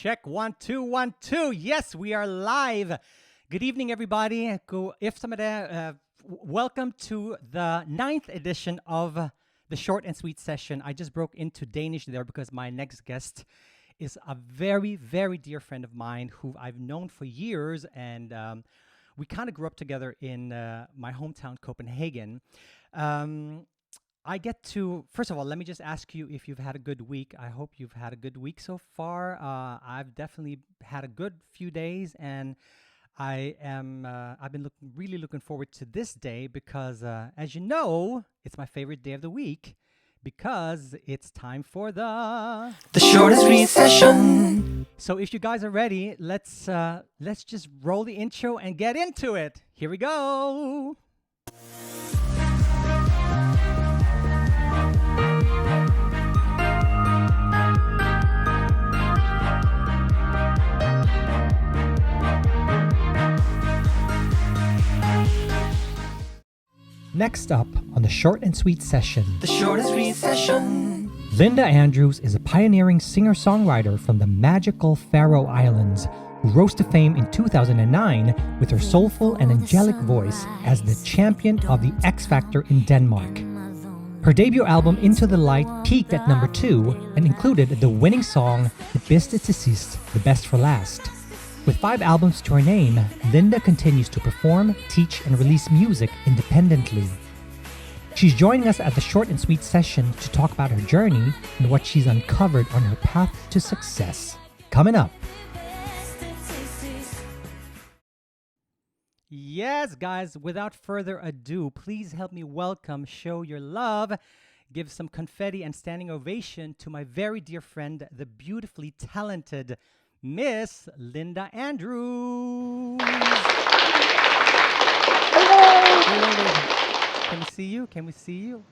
Check 1 2 1 2. Yes, we are live. Good evening, everybody. Welcome to the ninth edition of the short and sweet session. I just broke into Danish there because my next guest is a very, very dear friend of mine who I've known for years, and we kind of grew up together in my hometown, Copenhagen. Um, I get to, first of all, let me just ask you if you've had a good week. I hope you've had a good week so far. I've definitely had a good few days, and I've been really looking forward to this day because, as you know, it's my favorite day of the week because it's time for The shortest recession. So if you guys are ready, let's just roll the intro and get into it. Here we go. Next up on the short and sweet session, The shortest recession. Linda Andrews is a pioneering singer-songwriter from the magical Faroe Islands who rose to fame in 2009 with her soulful and angelic voice as the champion of the X Factor in Denmark. Her debut album Into the Light peaked at number 2 and included the winning song Det bedste til sidst, The Best for Last. With 5 albums to her name, Linda continues to perform, teach, and release music independently. She's joining us at the short and sweet session to talk about her journey and what she's uncovered on her path to success. Coming up. Yes, guys, without further ado, please help me welcome, show your love, give some confetti and standing ovation to my very dear friend, the beautifully talented Miss Linda Andrews. Hello. Can we see you? Can we see you?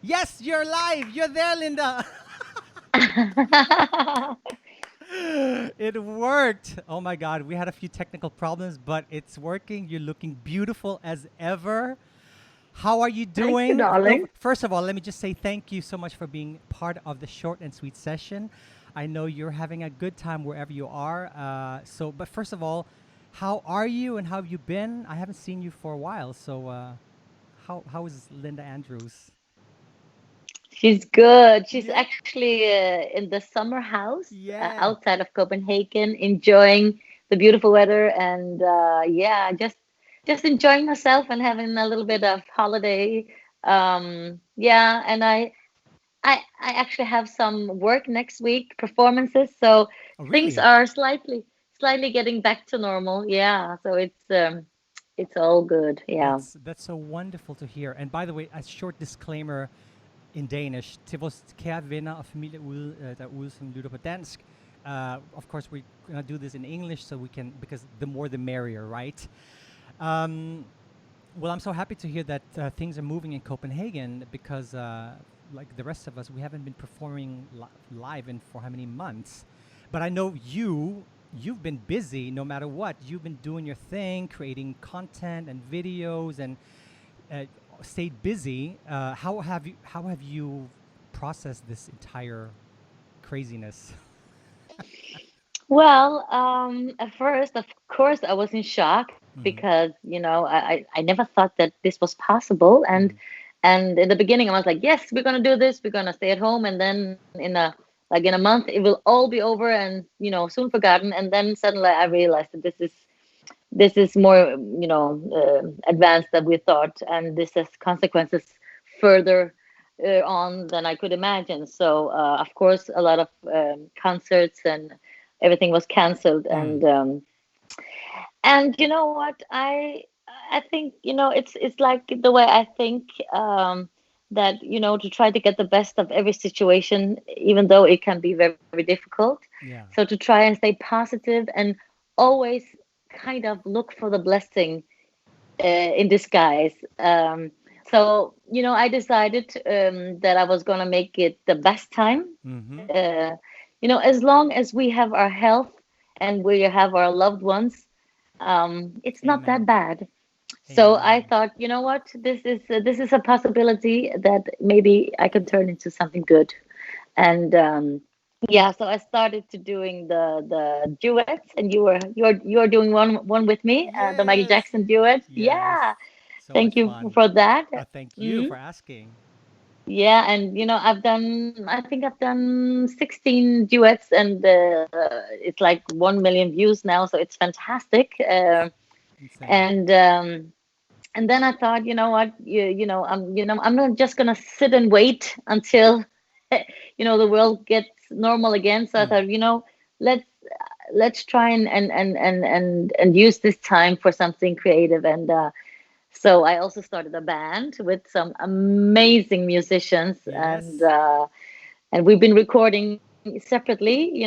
Yes, you're live. You're there, Linda. It worked. Oh my God. We had a few technical problems, but it's working. You're looking beautiful as ever. How are you doing? Thank you, darling. First of all, let me just say thank you so much for being part of the short and sweet session. I know you're having a good time wherever you are. But first of all, how are you and how have you been? I haven't seen you for a while. So how is Linda Andrews? She's good. She's Yeah. actually in the summer house Yeah. outside of Copenhagen, enjoying the beautiful weather, and just enjoying herself and having a little bit of holiday. And I actually have some work next week, performances, so Oh, things really? are slightly getting back to normal. Yeah, so it's all good. Yeah. That's so wonderful to hear. And by the way, a short disclaimer in Danish. Til vores kære venner og familie derude, som lytter på dansk. Of course, we're gonna do this in English so we can, because the more the merrier, right? Well, I'm so happy to hear that things are moving in Copenhagen because, like the rest of us, we haven't been performing live in for how many months. But I know you've been busy no matter what. You've been doing your thing, creating content and videos, and stayed busy. How have you processed this entire craziness? Well, at first, of course, I was in shock Mhm. because I never thought that this was possible, and in the beginning I was like, yes, we're gonna do this, we're gonna stay at home, and then in a month it will all be over and soon forgotten, and then suddenly I realized that this is more advanced than we thought, and this has consequences further on than I could imagine. So of course a lot of concerts and everything was canceled, and you know what, I think it's like the way I think, that to try to get the best of every situation, even though it can be very, very difficult. Yeah. So to try and stay positive and always kind of look for the blessing in disguise. So I decided that I was gonna make it the best time. Mm-hmm. As long as we have our health and we have our loved ones, it's not that Amen. bad. So I Amen. thought, you know what, this is a possibility that maybe I can turn into something good. And Yeah, so I started to doing the duets, and you are doing one with me, the Michael Yes, Jackson duet. yes. Yeah, So thank much you fun. for that. Thank you Mhm. for asking. Yeah, and I think I've done 16 duets, and it's like 1 million views now, so it's fantastic. Insane. And then I thought, you know what, I'm not just gonna sit and wait until the world gets normal again. So I Mm. thought, let's let's try and use this time for something creative. And so I also started a band with some amazing musicians, Yes. and we've been recording separately,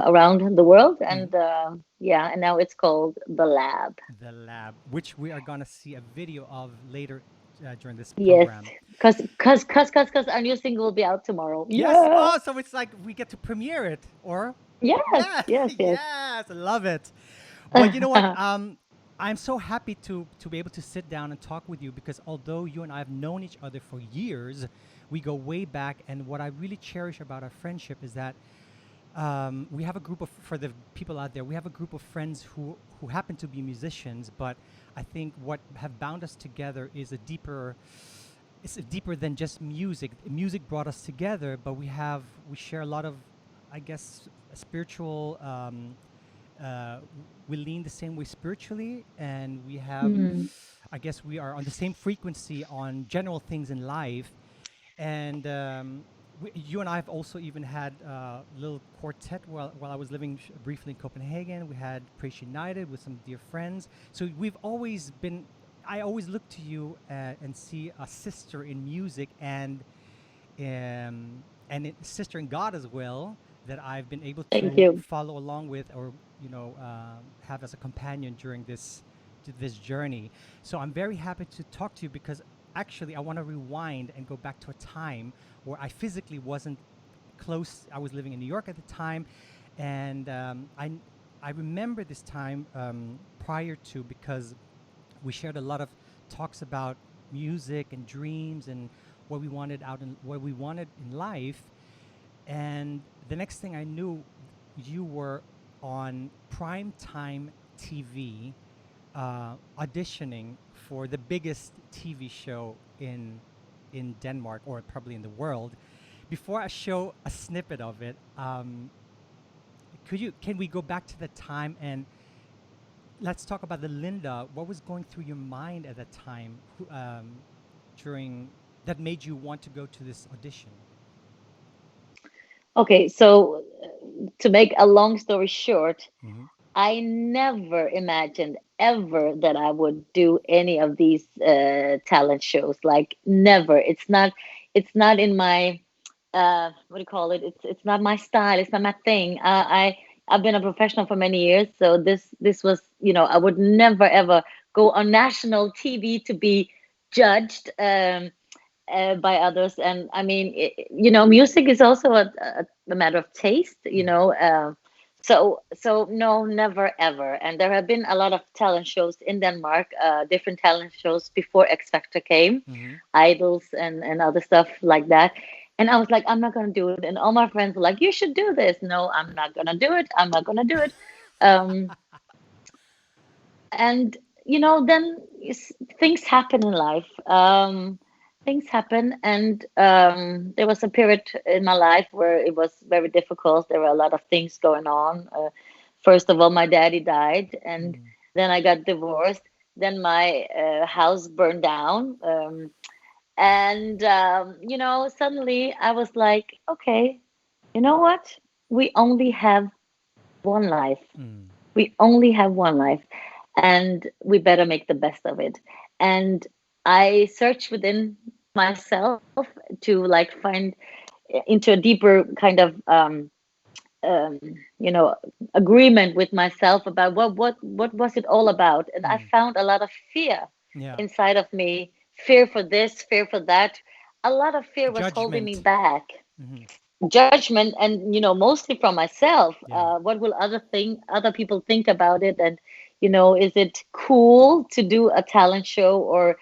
around the world. And Mhm. yeah, and now it's called The Lab. The Lab, which we are gonna see a video of later during this Yes, program. because our new single will be out tomorrow. Yes. Yeah. Oh, so it's like we get to premiere it, or Yes, yes, yes, yes. yes, I love it. But you know what? I'm so happy to be able to sit down and talk with you because although you and I have known each other for years, we go way back. And what I really cherish about our friendship is that we have a group of for the people out there. We have a group of friends who happen to be musicians, but I think what have bound us together is a deeper. It's deeper than just music. Music brought us together, but we share a lot of, I guess, spiritual. Uh, we lean the same way spiritually, and we have, Mm. I guess, we are on the same frequency on general things in life. And you and I have also even had a little quartet while I was living briefly in Copenhagen. We had Praise United with some dear friends. So we've always been. I always look to you and see a sister in music sister in God as well that I've been able Thank to you. follow along with or have as a companion during this journey. So I'm very happy to talk to you because actually I want to rewind and go back to a time where I physically wasn't close. I was living in New York at the time, and I remember this time prior to because we shared a lot of talks about music and dreams and what we wanted in life. And the next thing I knew, you were on prime time TV auditioning for the biggest TV show in Denmark or probably in the world. Before I show a snippet of it, can we go back to the time and let's talk about the Linda. What was going through your mind at that time during that made you want to go to this audition? Okay, so to make a long story short, Mm-hmm. I never imagined ever that I would do any of these talent shows. Like never. It's not in my what do you call it? It's not my style. It's not my thing. I've been a professional for many years, so this was, I would never ever go on national TV to be judged by others. And I mean, music is also a matter of taste. So no, never ever. And there have been a lot of talent shows in Denmark, different talent shows before X Factor came, Mm-hmm. idols and other stuff like that. And I was like, I'm not gonna do it. And all my friends were like, you should do this. No, I'm not gonna do it. I'm not gonna do it. um and then things happen in life. Things happen, and there was a period in my life where it was very difficult. There were a lot of things going on. First of all, my daddy died, and Mm. then I got divorced. Then my house burned down. And suddenly I was like, okay, you know what, we only have one life. Mm. We only have one life, and we better make the best of it. And I searched within myself to like find into a deeper kind of um, you know agreement with myself about what was it all about. And I Mm. found a lot of fear Yeah. inside of me, fear for this, fear for that. A lot of fear was holding me Judgment. back, Mm-hmm. judgment, and mostly from myself. Yeah. What will other people think about it? And is it cool to do a talent show? Or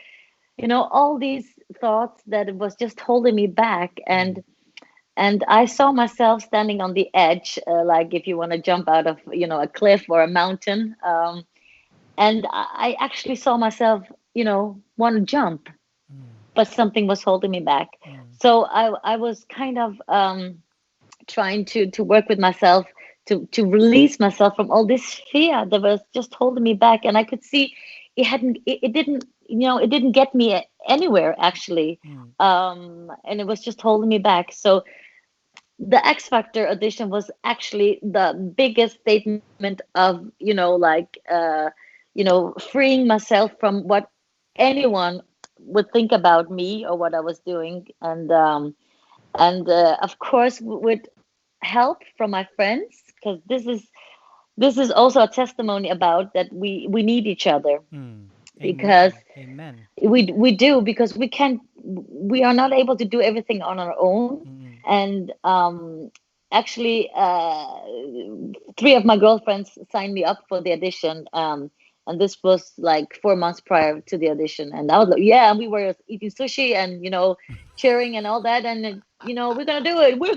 all these thoughts that was just holding me back. Mm. And and I saw myself standing on the edge, like if you want to jump out of, a cliff or a mountain. And I actually saw myself, want to jump, but something was holding me back. So I was kind of trying to work with myself to release myself from all this fear that was just holding me back. And I could see it didn't, it didn't get me anywhere actually. And it was just holding me back. So the X Factor audition was actually the biggest statement of, freeing myself from what anyone would think about me or what I was doing. And of course, with help from my friends, because this is also a testimony about that we need each other, because Amen. Amen. we do, because we are not able to do everything on our own. And actually, three of my girlfriends signed me up for the audition, and this was like 4 months prior to the audition. And I was like, yeah, and we were eating sushi and cheering and all that. And we're gonna do it, we are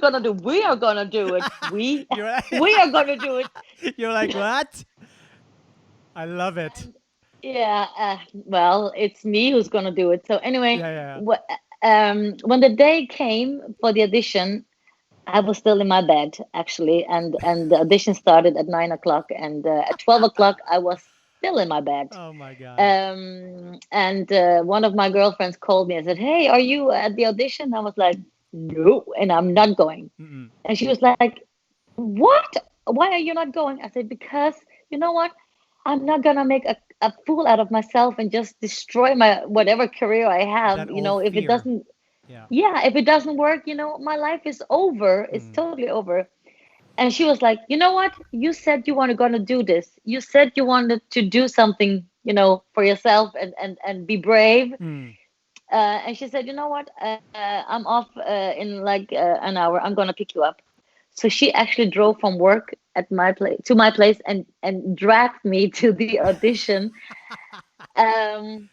gonna do it, we You're like, we are gonna do it. you're like, what? I love it. Yeah, well, it's me who's gonna do it. So anyway, Yeah, yeah, when the day came for the audition, I was still in my bed actually, and the audition started at 9 o'clock, and at 12 o'clock I was still in my bed. yeah. Oh my God. And one of my girlfriends called me and said, "Hey, are you at the audition?" I was like, "No, and I'm not going." And she was like, "What? Why are you not going?" I said, "Because you know what? I'm not gonna make a fool out of myself and just destroy my whatever career I have. That old If it fear. doesn't, Yeah. yeah, if it doesn't work, my life is over. It's totally over." And she was like, "You know what? You said you were gonna do this. You said you wanted to do something, for yourself and be brave." And she said, "You know what? I'm off in like an hour. I'm gonna pick you up." So she actually drove from work at my place to my place and dragged me to the audition. Um,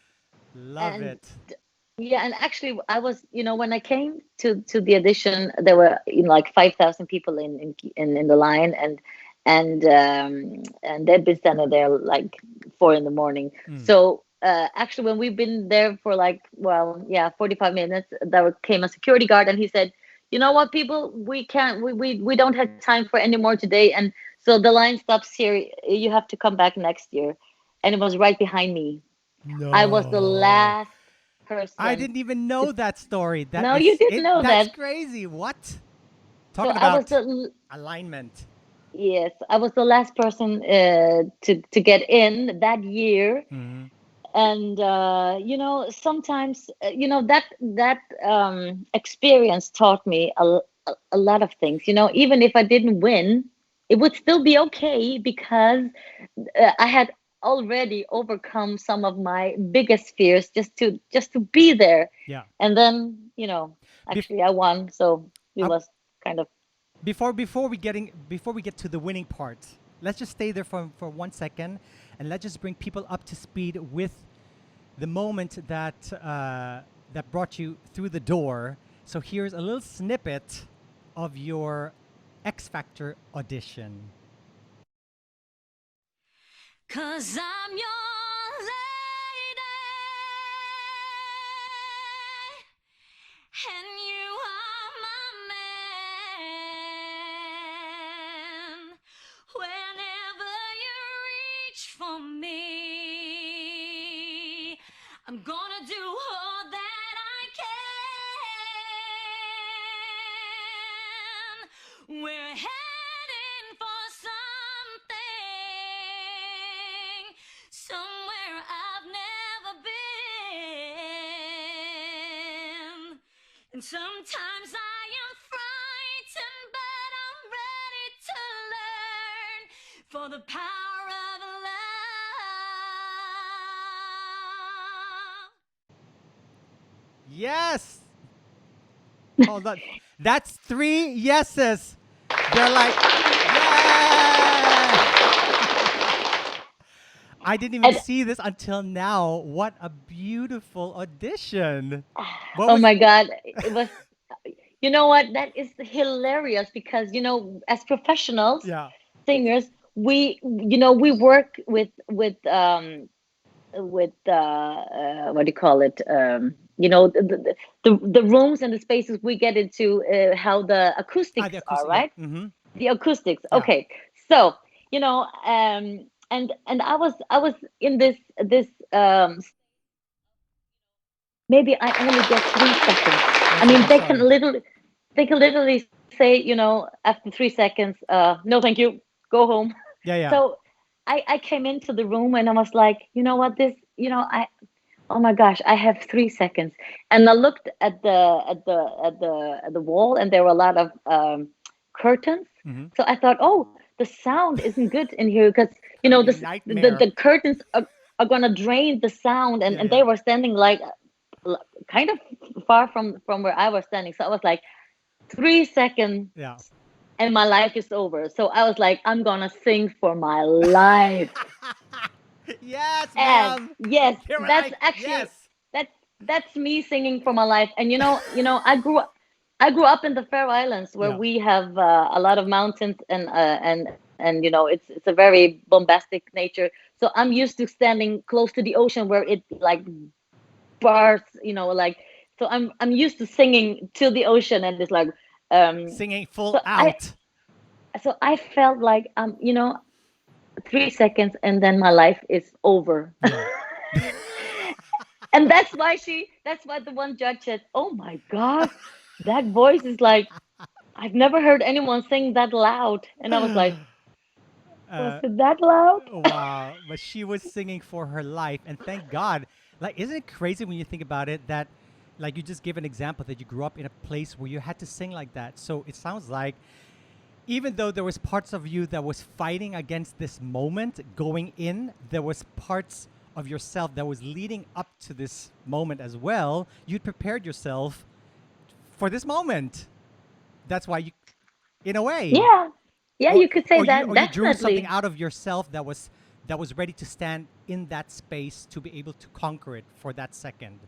Love and it. yeah, and actually, I was, when I came to the audition, there were like 5,000 people in the line, and they'd been standing there like 4 in the morning. So actually, when we've been there for like, well, yeah, 45 minutes, there came a security guard, and he said, "You know what, people, we can't, we don't have time for any more today, and so the line stops here. You have to come back next year." And it was right behind me. I was the No. last I person didn't even to. know that story. That No, you is didn't it. know That's that. crazy. What? So Talking I was about the alignment. yes, I was the last person to get in that year. And sometimes that experience taught me a lot of things. Even if I didn't win, it would still be okay, because I had already overcome some of my biggest fears, just to be there. Yeah. And then Bef- actually I won, so it uh, was kind of. before we get to the winning part, let's just stay there for 1 second, and let's just bring people up to speed with the moment that brought you through the door. So here's a little snippet of your X Factor audition. Cause I'm your lady, and you are my man. Whenever you reach for me, I'm gonna do all that I can. We're heading for something, somewhere I've never been. And sometimes I am frightened, but I'm ready to learn for the power of love. Yes. Hold on. That's 3 yeses. They're like, yeah. I didn't even And see this until now. What a beautiful audition. What oh was my God, it was. you know what? That is hilarious because, as professionals, Yeah. singers, we work with what do you call it? The rooms and the spaces we get into, how the The acoustics are, acoustic. Yeah. right? Mm-hmm. The acoustics. Yeah. Okay. So, and I was in this maybe I only get 3 seconds. One I mean, second. Sorry. they can literally say, after 3 seconds, no, thank you, go home. Yeah. Yeah. So I came into the room and I was like, you know what, oh my gosh, I have 3 seconds. And I looked at the wall, and there were a lot of curtains. Mm-hmm. So I thought, oh, the sound isn't good in here because Gonna be a the nightmare. curtains are gonna drain the sound, and Yeah. and Yeah. they were standing like kind of far from where I was standing. So I was like, 3 seconds Yeah. and my life is over. So I was like, I'm gonna sing for my life. Yes, And ma'am. yes, They were that's like, actually yes. that's me singing for my life. And I grew up in the Faroe Islands, where Yeah. we have a lot of mountains, and it's a very bombastic nature. So I'm used to standing close to the ocean, where it like bars, like, so I'm used to singing to the ocean, and it's like, Singing so full I out. so I felt like, 3 seconds and then my life is over. Yeah. And that's why the one judge said, "Oh my God, that voice is like, I've never heard anyone sing that loud." And I was like, "Was uh, it that loud?" wow. But she was singing for her life. And thank God. Like, isn't it crazy when you think about it that, like, you just gave an example that you grew up in a place where you had to sing like that. So it sounds like even though there was parts of you that was fighting against this moment going in, there was parts of yourself that was leading up to this moment as well. You'd prepared yourself for this moment. That's why you, in a way, Yeah, yeah, or you could say that, or you drew something definitely. out of yourself that was ready to stand in that space to be able to conquer it for that second.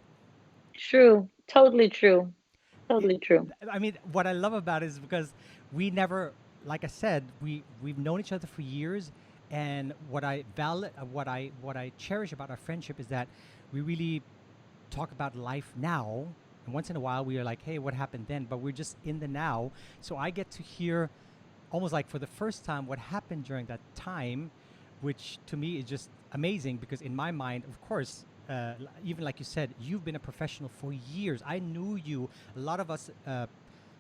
True, totally true, it, totally true. I mean, what I love about it is because we never, like I said, we've known each other for years, and what I cherish about our friendship is that we really talk about life now. And once in a while, we are like, "Hey, what happened then?" But we're just in the now, so I get to hear, almost like for the first time, what happened during that time, which to me is just amazing because in my mind, of course, even like you said, you've been a professional for years. I knew you. A lot of us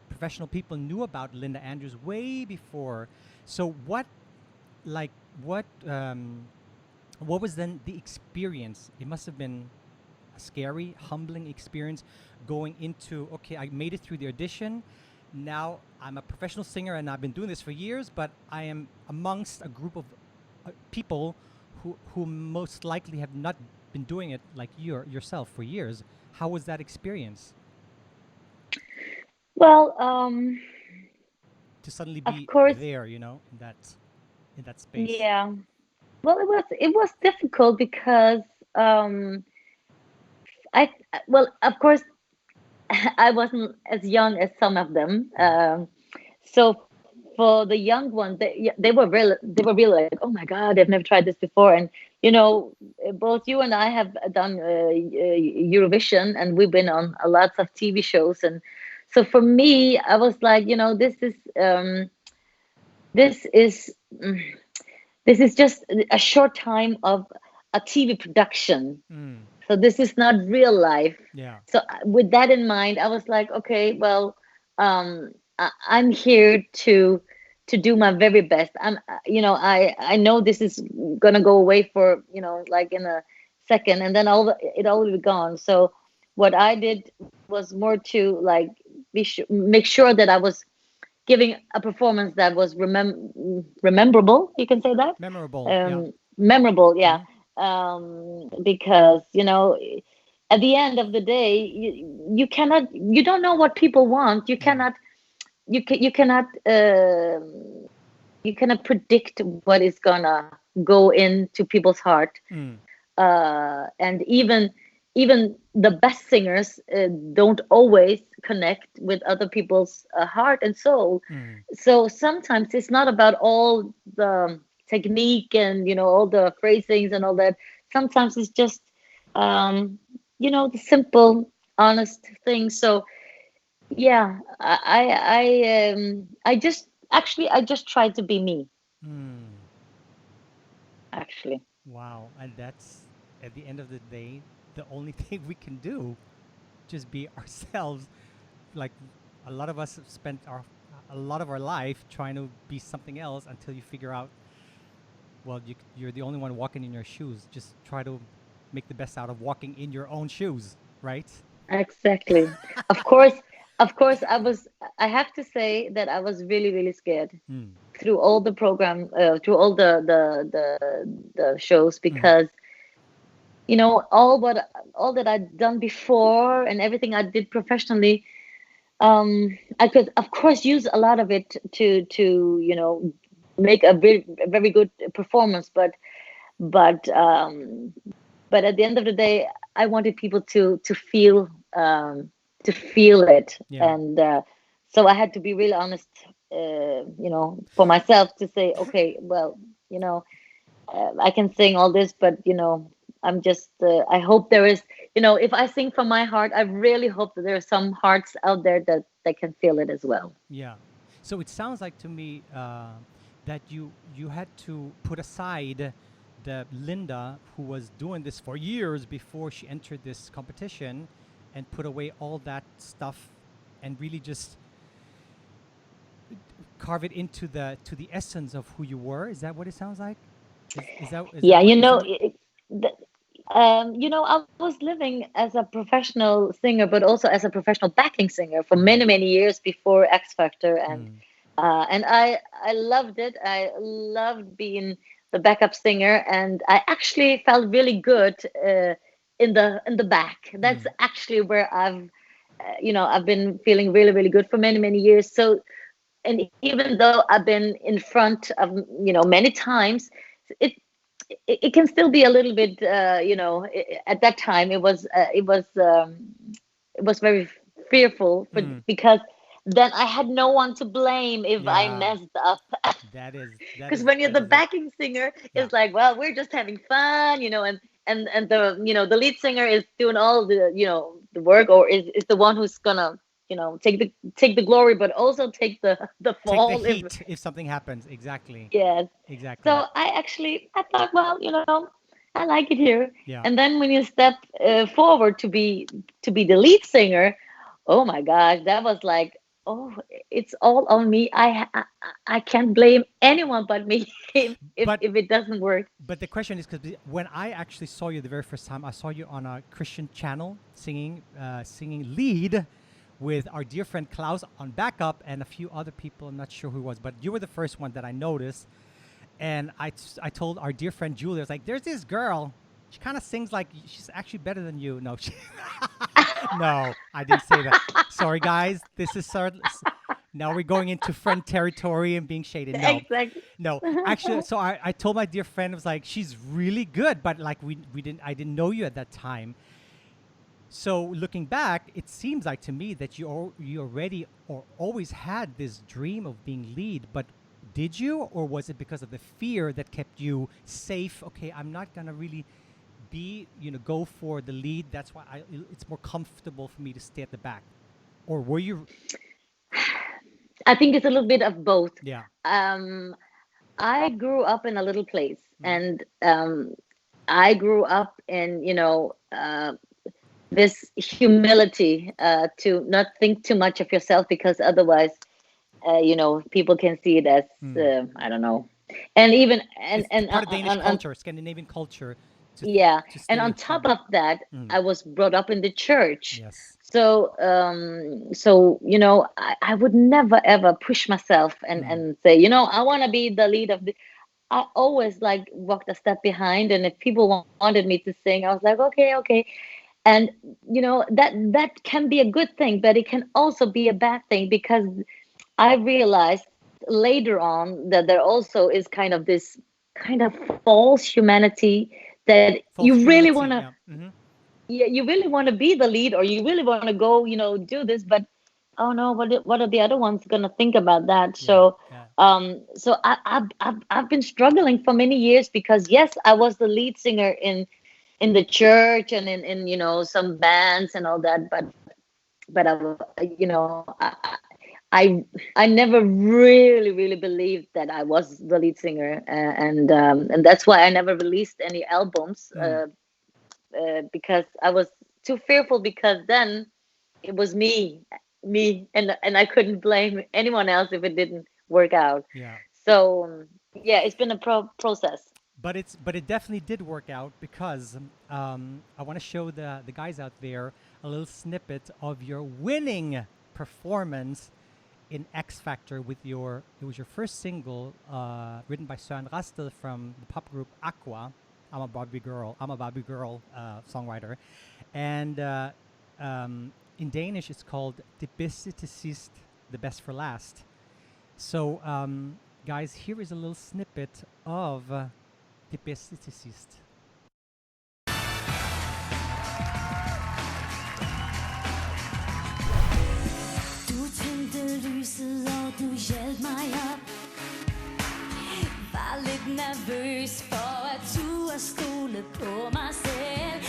professional people knew about Linda Andrews way before. So like, what, what was then the experience? It must have been a scary, humbling experience going into, okay, I made it through the audition. Now I'm a professional singer and I've been doing this for years, but I am amongst a group of people who most likely have not been doing it like yourself for years. How was that experience Well, to suddenly of be course, there, in that space? yeah. Well, it was difficult because, um, of course, I wasn't as young as some of them. Yeah. So for the young ones, they were really like, oh my God, I've never tried this before. And both you and I have done Eurovision, and we've been on a lots of TV shows. And so for me, I was like, this is mm, this is just a short time of a TV production. Mm. So this is not real life. Yeah. So with that in mind, I was like, okay, well, I'm here to do my very best. I know this is gonna go away for, like in a second, and then it all will be gone. So what I did was more to, like, make sure that I was giving a performance that was rememberable. You can say that, Memorable. Yeah. memorable, yeah. Hmm. Because at the end of the day, you don't know what people want. You Yeah. cannot you ca- you cannot predict what is gonna go into people's heart. Mm. And even even the best singers don't always connect with other people's heart and soul. Mm. So sometimes it's not about all the technique and all the phrasings and all that. Sometimes it's just um the simple honest things. So yeah, I just actually I just try to be me, Mm. actually. Wow. And that's, at the end of the day, the only thing we can do. Just be ourselves. Like, a lot of us have spent a lot of our life trying to be something else until you figure out, well, you're the only one walking in your shoes. Just try to make the best out of walking in your own shoes, right? Exactly. Of course, I have to say that I was really, really scared Mm. through all the program, through all the shows, Mm. because all that I'd done before and everything I did professionally, I could of course use a lot of it to make a very good performance, but um, but at the end of the day, I wanted people um, to feel it, Yeah. and so I had to be really honest, for myself to say, okay, well, you know, I can sing all this, but I'm just. I hope there is, if I sing from my heart, I really hope that there are some hearts out there that can feel it as well. Yeah. So it sounds like to me that you had to put aside the Linda who was doing this for years before she entered this competition, and put away all that stuff, and really just carve it into the essence of who you were. Is that what it sounds like? Is that Yeah, what it sounds like? I was living as a professional singer, but also as a professional backing singer for Mm. many, many years before X Factor, Mm. and I loved it. I loved being the backup singer, and I actually felt really good in the back. That's Mm. actually where I've been feeling really, really good for many, many years. So, and even though I've been in front of many times, it it can still be a little bit at that time it was very fearful Mm. because then I had no one to blame if I Yeah. messed up. That is that Because is when you're that the is it. backing singer, Yeah. it's like, well, we're just having fun, and the lead singer is doing all the work, or is the one who's gonna take the glory, but also take the Take the fall if. heat if something happens. Exactly. Yes. Exactly. So I thought, well, I like it here. Yeah. And then when you step forward to be the lead singer, oh my gosh, that was like, oh, it's all on me. I can't blame anyone but me if But it doesn't work. the question is, because when I actually saw you the very first time, I saw you on a Christian channel singing lead with our dear friend Klaus on backup and a few other people. I'm not sure who it was, but you were the first one that I noticed. And I told our dear friend Julia, I was like, "There's this girl. She kind of sings like she's actually better than you." No, no, I didn't say that. Sorry, guys. This is now we're going into friend territory and being shaded. No, Exactly. no. Actually, so I told my dear friend, I was like, she's really good, but like we didn't I didn't know you at that time. So looking back, it seems like to me that you already or always had this dream of being lead, but did you, or was it because of the fear that kept you safe? Okay, I'm not gonna really go for the lead. That's why it's more comfortable for me to stay at the back. Or were you? I think it's a little bit of both. Yeah. Um, I grew up in a little place, Mm. and I grew up in this humility to not think too much of yourself, because otherwise people can see it as Mm. I don't know. And even and It's and part of Danish on culture, Scandinavian culture, to yeah, to and stay on top humble. of that, Mm. I was brought up in the church. Yes. So I would never ever push myself and Mm. say, I want to be the lead of the. I always like walked a step behind, and if people wanted me to sing, I was like, okay, okay. And that can be a good thing, but it can also be a bad thing, because I realized later on that there also is kind of this kind of false humanity that you False really want humility. to. Yeah. Mm-hmm. yeah, you really want to be the lead, or you really want to go, do this, but oh no, what are the other ones gonna think about that? Yeah, So, yeah. I've been struggling for many years, because yes, I was the lead singer in the church and in some bands and all that, but I never really believed that I was the lead singer, and that's why I never released any albums, Mm, because I was too fearful, because then it was me, and I couldn't blame anyone else if it didn't work out. yeah. So yeah, it's been a process. But it definitely did work out because I want to show the guys out there a little snippet of your winning performance in X Factor with your it was your first single written by Søren Rastel from the pop group Aqua. I'm a Barbie girl songwriter, and in Danish it's called "Det bedste til sidst," the best for last. So, guys, here is a little snippet of "Det bedste til sidst." Du tændte lyset, og du hjalp mig op. Var lidt nervøs for at turde stole på mig selv.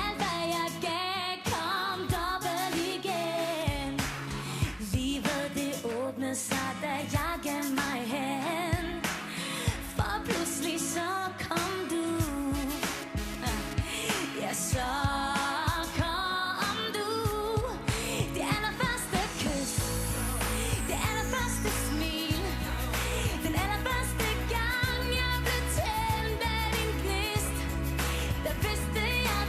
Alt hvad jeg gav kom dobbelt igen. Livet det åbnede sig, da jeg gav mig hen. For pludselig så kom du. Ja, så kom du. Det allerførste kys. Det allerførste smil. Den allerførste gang jeg blev tændt af din gnist. Der vidste jeg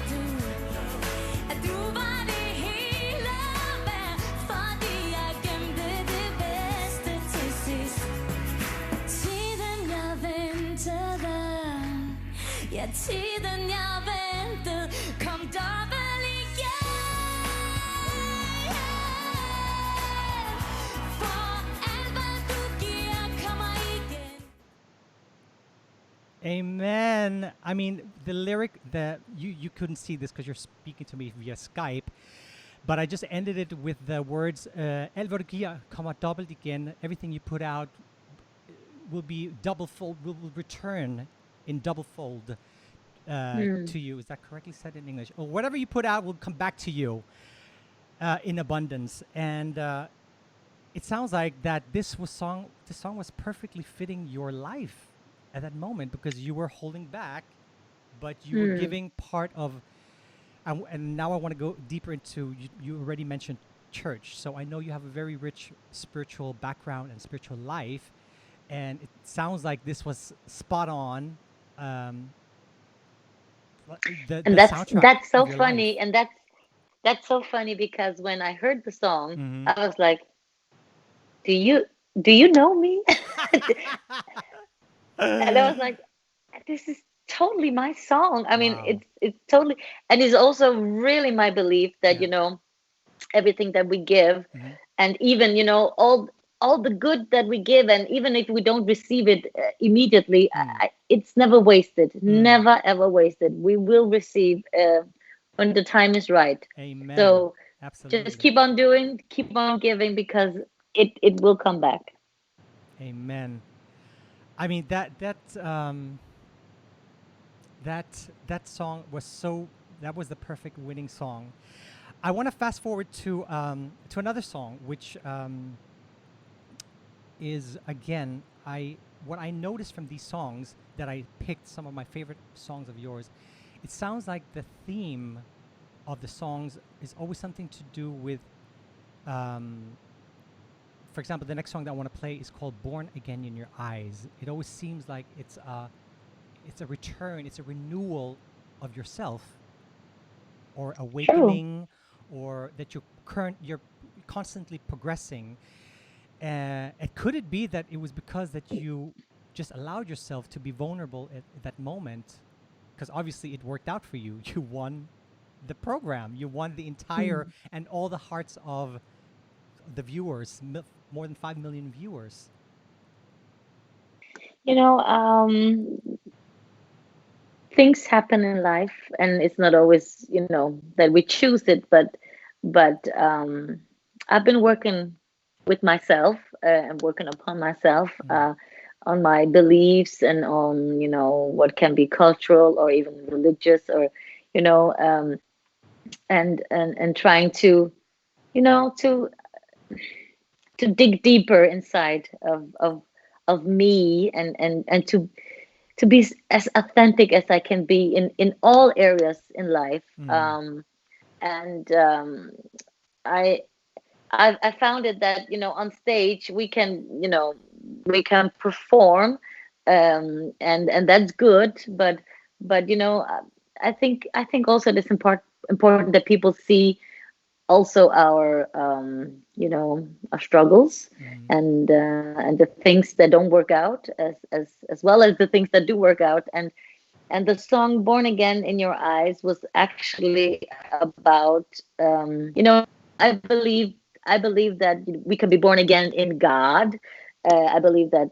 at du var det hele værd. Fordi jeg gemte det bedste til sidst. Tiden jeg ventede. Ja, tiden jeg ventede. Kom dobbelt igen. For alt hvad du giver kommer igen. Amen. I mean, the lyric that you couldn't see this because you're speaking to me via Skype, but I just ended it with the words "Alt hvad du giver kommer dobbelt igen." Everything you put out will be double fold, will return in double fold to you. Is that correctly said in English? Or whatever you put out will come back to you in abundance. And it sounds like that this song was perfectly fitting your life at that moment because you were holding back, but you were giving part of. And now I want to go deeper into. You already mentioned church, so I know you have a very rich spiritual background and spiritual life, and it sounds like this was spot on. And The soundtrack that's so of your life. funny, and that's so funny, because when I heard the song, Mm-hmm. I was like, do you know me? And I was like, this is totally my song. I mean, Wow. it's totally, and it's also really my belief that Yeah. everything that we give, Mm-hmm. and even all the good that we give, and even if we don't receive it immediately, it's never wasted, Mm. never ever wasted. We will receive when the time is right. Amen. So just Absolutely. keep on doing, keep on giving, because it will come back. Amen. I mean that song was so that was the perfect winning song. I want to fast forward to another song, which is again I what I noticed from these songs that I picked some of my favorite songs of yours. It sounds like the theme of the songs is always something to do with um, for example, the next song that I want to play is called "Born Again in Your Eyes." It always seems like it's a return, it's a renewal of yourself, or True. awakening, or that you're constantly progressing. And could it be that it was because that you just allowed yourself to be vulnerable at that moment? Because obviously it worked out for you. You won the program. You won the entire and all the hearts of the viewers, more than 5 million viewers. You know, things happen in life, and it's not always, that we choose it, but I've been working with myself, and working upon myself, on my beliefs, and on, what can be cultural or even religious, or you know and trying to, you know to to dig deeper inside of me, and to be as authentic as I can be in all areas in life. Mm. And I I found it that, on stage we can perform, and that's good, but I think also it's important that people see also our struggles, Mm. and the things that don't work out, as well as the things that do work out. And the song "Born Again in Your Eyes" was actually about, I believe that we can be born again in God. I believe that,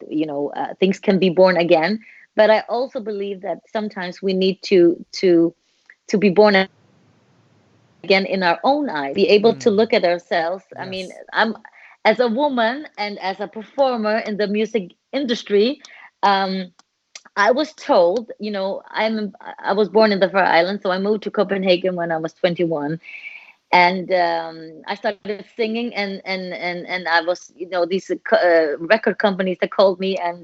things can be born again, but I also believe that sometimes we need to be born again in our own eyes, be able to Mm. look at ourselves. I mean, Yes. I'm as a woman and as a performer in the music industry. um, I was told, I was born in the Faroe Islands, so I moved to Copenhagen when I was 21, and I started singing, and I was, these record companies that called me, and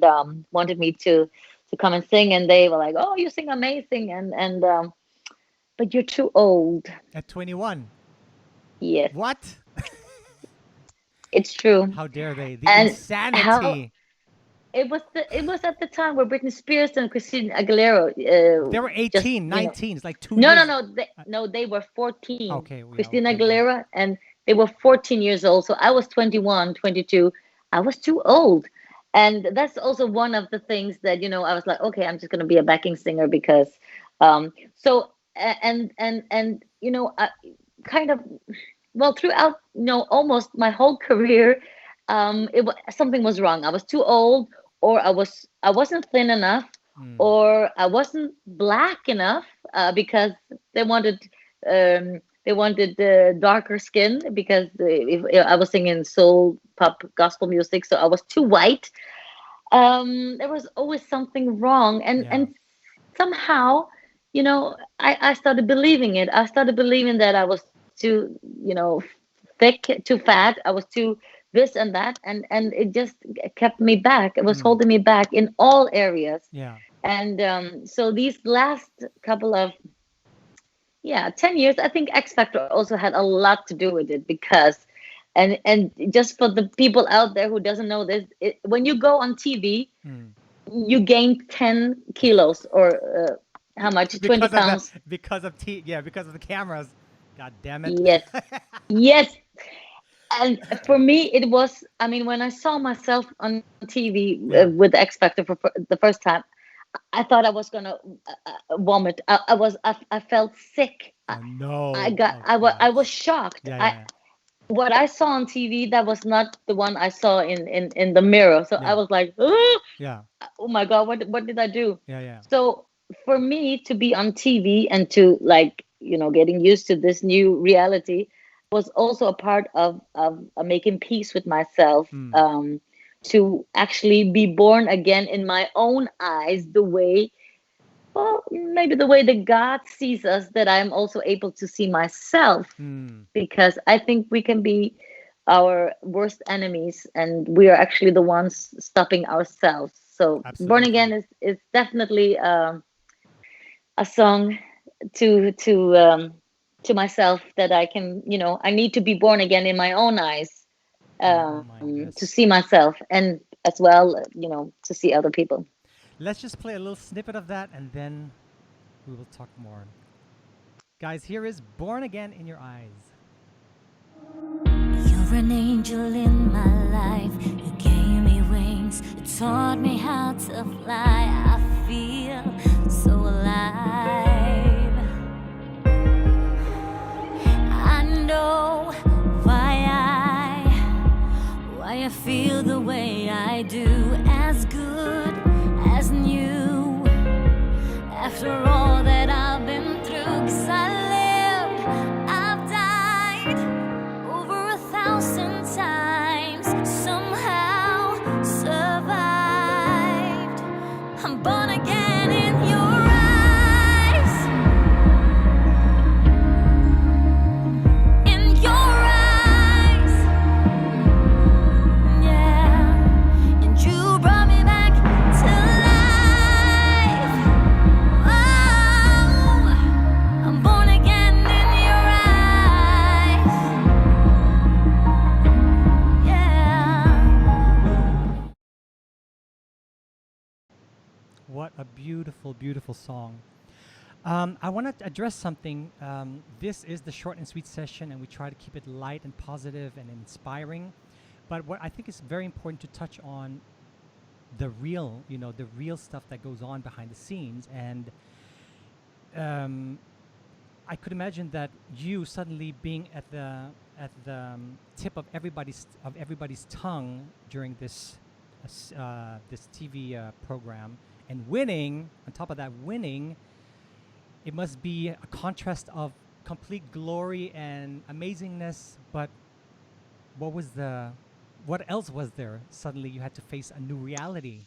wanted me to come and sing, and they were like, "Oh, you sing amazing," and but you're too old. At 21. Yes, What? it's true. How dare they? The And how insanity. it was at the time where Britney Spears and Christina Aguilera, They were just, 18, 19. It's like two no, no, years. no, Uh, they were 14. okay, yeah, Christina okay, yeah. Aguilera, and they were 14 years old. So I was 21, 22. I was too old. And that's also one of the things that, I was like, okay, I'm just going to be a backing singer, because so and kind of, well, throughout, almost my whole career, something was wrong. I was too old, or I wasn't thin enough, Mm. or I wasn't black enough, because they wanted darker skin, because if I was singing soul, pop, gospel music, so I was too white. There was always something wrong, and Yeah. and somehow, I started believing it. I started believing that I was too, thick, too fat. I was too this and that, and it just kept me back. It was Mm. holding me back in all areas. Yeah. And so these last couple of, yeah, 10 years, I think X Factor also had a lot to do with it, because and just for the people out there who doesn't know this, when you go on TV, Mm. you gain 10 kilos, or how much, 20 Because of the pounds. yeah, because of the cameras. God damn it. Yes, yes. And for me, it was, I mean, when I saw myself on TV, Yeah. with the X Factor for the first time, I thought I was gonna vomit. I felt sick. Oh I no. got Oh I God. was shocked. Yeah, yeah, What I saw on TV, that was not the one I saw in the mirror. So I yeah. was like, oh, Yeah. oh my God, what did I do? Yeah, yeah. So for me to be on TV, and to, like, getting used to this new reality, was also a part of making peace with myself, Mm. to actually be born again in my own eyes, the way, well, maybe the way that God sees us, that I'm also able to see myself, Mm. because I think we can be our worst enemies, and we are actually the ones stopping ourselves. So "Born Absolutely. Again" is definitely a song to myself, that I can, I need to be born again in my own eyes, Oh my, to yes. see myself, and as well, to see other people. Let's just play a little snippet of that and then we will talk more. Guys, here is Born Again in Your Eyes. You're an angel in my life. You gave me wings. You taught me how to fly. I feel so alive. I know why I feel the way I do. As good as new. After all beautiful, beautiful song. I want to address something. This is the short and sweet session, and we try to keep it light and positive and inspiring. But what I think is very important to touch on the real, the real stuff that goes on behind the scenes. And um, I could imagine that you suddenly being at the tip of everybody's tongue during this TV program and winning. On top of that, winning, it must be a contrast of complete glory and amazingness. But what was the what else was there? Suddenly, you had to face a new reality.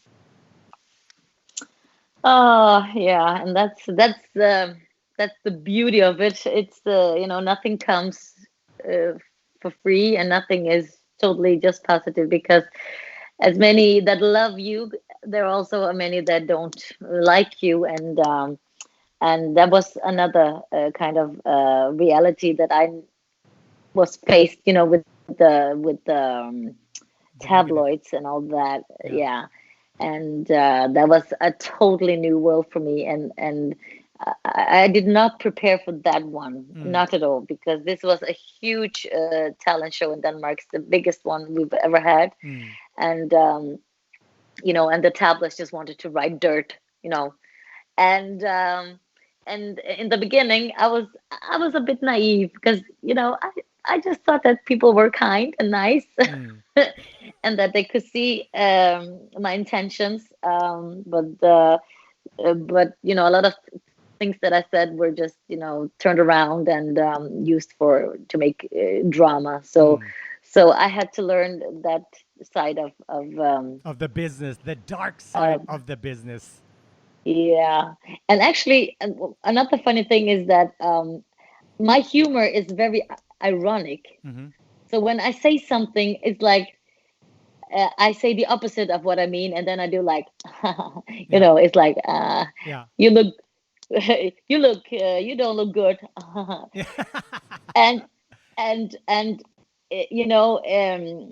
Oh, yeah, and that's the beauty of it. It's nothing comes uh, for free, and nothing is totally just positive, because as many that love you, there are also many that don't like you, and that was another kind of reality that I was faced, with the The negative. tabloids and all that. Yeah. Yeah, and that was a totally new world for me, and I did not prepare for that one, Mm. not at all, because this was a huge talent show in Denmark. It's the biggest one we've ever had, Mm. and and the tabloids just wanted to write dirt, you know, and in the beginning I was a bit naive, because I just thought that people were kind and nice, Mm. and that they could see my intentions, but a lot of things that I said were just turned around and used for to make drama. so Mm. so I had to learn that side of Of the business, the dark uh, side of the business. yeah. And actually, another funny thing is that my humor is very ironic. Mm-hmm. So when I say something, it's like I say the opposite of what I mean, and then I do like, Yeah. it's like, Yeah. you look, you don't look good, Yeah. and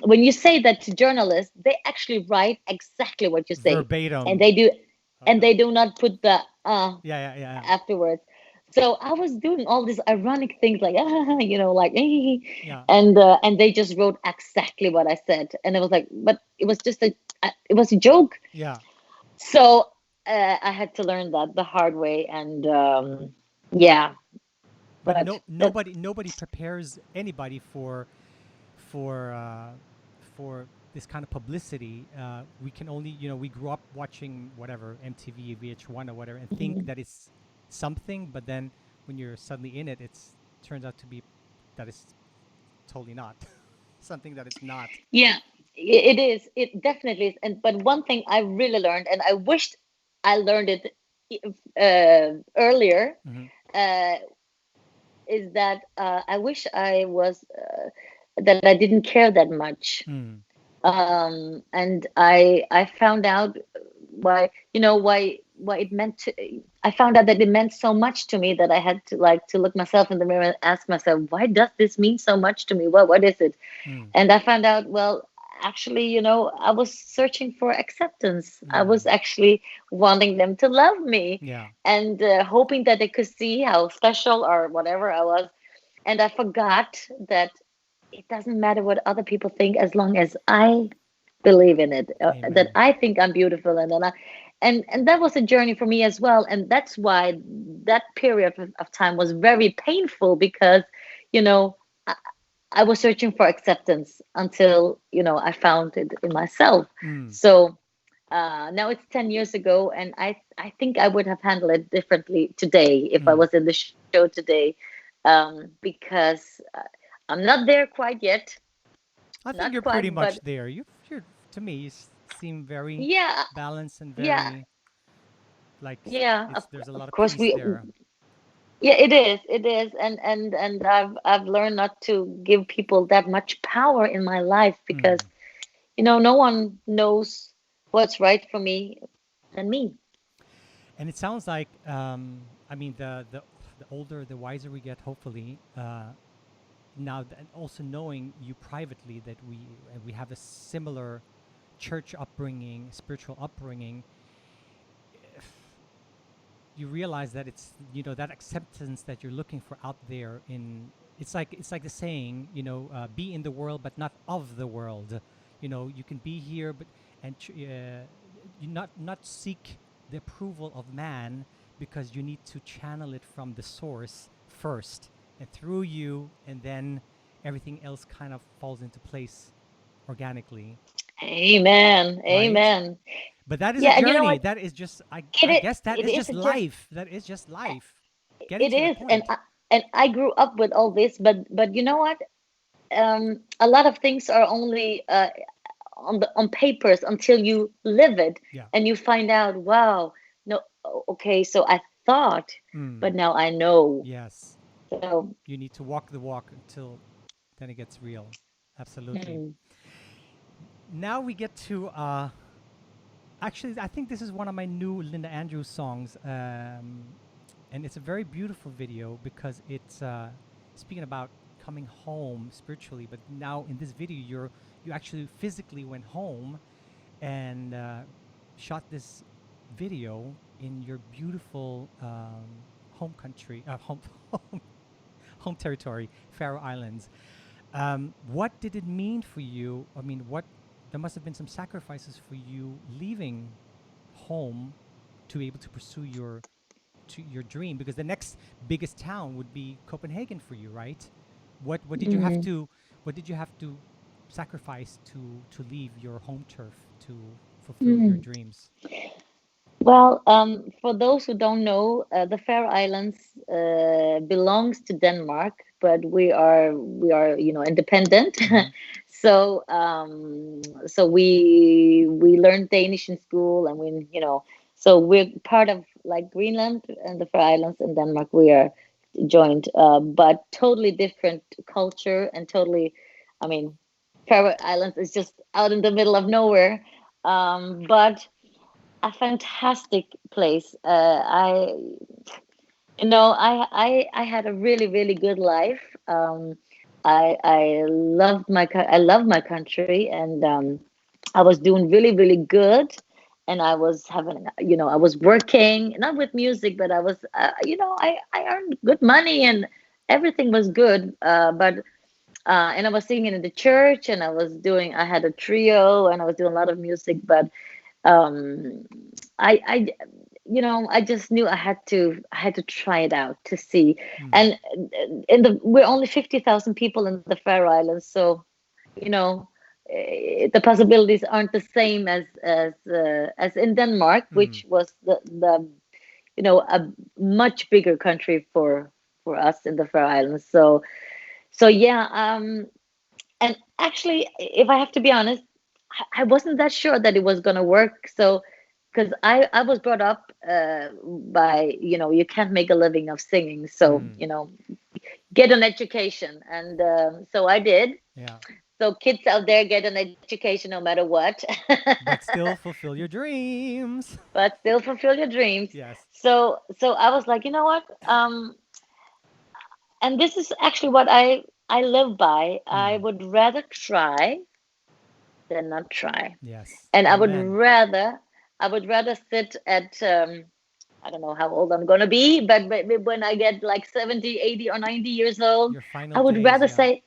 when you say that to journalists, they actually write exactly what you say, and Verbatim. they do, Oh and God. they do not put the Yeah. Yeah. Yeah. afterwards. So I was doing all these ironic things like, like, Yeah. and they just wrote exactly what I said, and it was like, but it was just it was a joke. Yeah. So I had to learn that the hard way, and yeah, But but no, that's nobody prepares anybody for uh, for this kind of publicity. We can only, we grew up watching whatever MTV, VH1, or whatever, and think that it's something. But then when you're suddenly in it, it's turns out to be that it's totally not something that it's not. yeah, it is. It definitely is. And but one thing I really learned, and I wished I learned it earlier, Mm-hmm. uh, is that I wish I was that I didn't care that much. Mm. And I found out why it meant to. I found out that it meant so much to me that I had to like to look myself in the mirror and ask myself, why does this mean so much to me? What is it? Mm. And I found out, well, actually, I was searching for acceptance. I Mm. was actually wanting them to love me, Yeah. and hoping that they could see how special or whatever I was. And I forgot that it doesn't matter what other people think, as long as I believe in it, that Amen. I think I'm beautiful, and that was a journey for me as well. And that's why that period of time was very painful, because you know I, I was searching for acceptance until I found it in myself. Mm. So now it's 10 years ago, and I think I would have handled it differently today if I Mm. was in the show today, because I'm not there quite yet, I think not you're pretty quite, much but there. You're to me, seem very yeah, balanced and yeah, very like yeah. it's there's a lot Of of course, peace we there. yeah, it is, and I've learned not to give people that much power in my life, because Mm. no one knows what's right for me than me. And it sounds like, I mean, the older, the wiser we get, hopefully. Now, and also knowing you privately that we have a similar church upbringing, spiritual upbringing. you realize that it's, that acceptance that you're looking for out there in, it's like the saying, be in the world but not of the world. You can be here, but and you not seek the approval of man, because you need to channel it from the source first, and through you, and then everything else kind of falls into place organically, Amen. right? Amen. But that is a Yeah, and you know journey. what? That is just, It I is, guess that it is is just just life. That is just life. Getting it to that is, point. and I grew up with all this, but you know what? A lot of things are only on papers until you live it, Yeah. and you find out, wow, no, okay, so I thought, Mm. but now I know. Yes. So, You need to walk the walk until then it gets real. Absolutely. mm, Now we get to actually, I think this is one of my new Linda Andrews songs, and it's a very beautiful video because it's speaking about coming home spiritually. But now in this video, you actually physically went home and shot this video in your beautiful home country, home home territory, Faroe Islands. What did it mean for you? I mean, what there must have been some sacrifices for you leaving home to be able to pursue your dream, because the next biggest town would be Copenhagen for you, right? What did you have mm. to what did you have to sacrifice to leave your home turf to fulfill your Mm. dreams? Well, for those who don't know, the Faroe Islands belongs to Denmark, but we are independent. Mm-hmm. So we learned Danish in school, and so we're part of like Greenland and the Faroe Islands and Denmark. We are joined, but totally different culture and totally, I mean, Faroe Islands is just out in the middle of nowhere, but a fantastic place. I had a really really good life. I loved I love my country, and I was doing really really good, and I was having, I was working not with music, but I was, I earned good money, and everything was good. But and I was singing in the church, and I had a trio, and I was doing a lot of music, but um I I just knew I had to try it out to see. Mm. And we're only 50,000 people in the Faroe Islands, so the possibilities aren't the same as in Denmark, Mm. which was the a much bigger country for us in the Faroe Islands. So yeah, and actually, if I have to be honest, I wasn't that sure that it was going to work. So, because I was brought up by, you can't make a living of singing. So, Mm. get an education. And so I did. Yeah. So, kids out there, get an education no matter what, But still fulfill your dreams. but still fulfill your dreams. Yes. So I was like, you know what? And this is actually what I live by. I Mm. would rather try than not try. Yes. And Amen. I would rather sit at I don't know how old I'm going to be, but when I get like 70, 80, or 90 years old, Your final I would days, rather yeah. say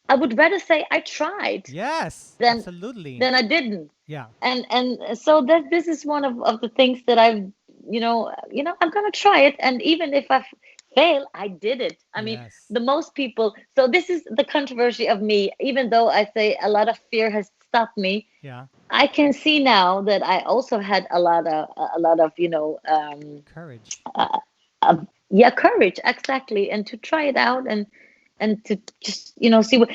I would rather say I tried Yes, than absolutely. than I didn't. Yeah. And so that this is one of the things that I've, I'm going to try it, and even if I fail, I did it. I mean, Yes. the most people, so this is the controversy of me, even though I say a lot of fear has stopped me. Yeah. I can see now that I also had a lot of Courage. uh, yeah, courage, exactly, and to try it out, and to just see what,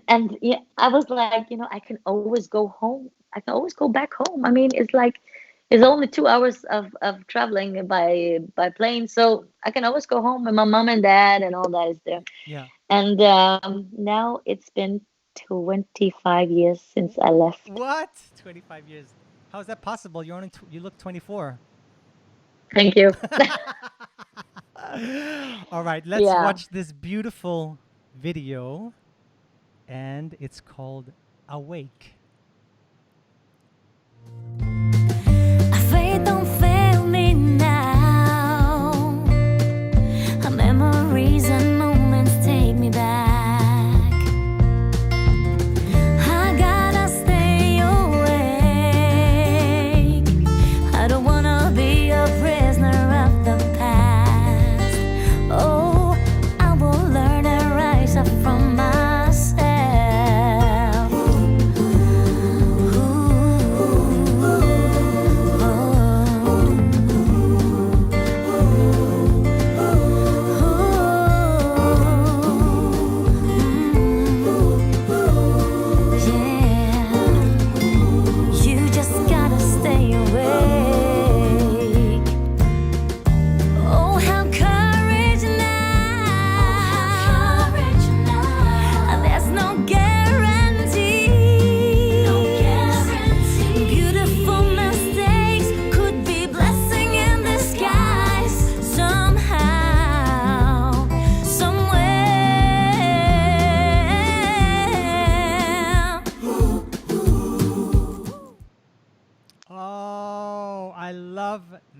and yeah, I was like, I can always go home. I can always go back home. I mean, it's only 2 hours of traveling by plane, so I can always go home, and my mom and dad and all that is there. Yeah. And now it's been 25 years since I left. What? 25 years. How is that possible? You look 24. Thank you. All right, let's Yeah. watch this beautiful video, and it's called Awake. Faith don't fail me now.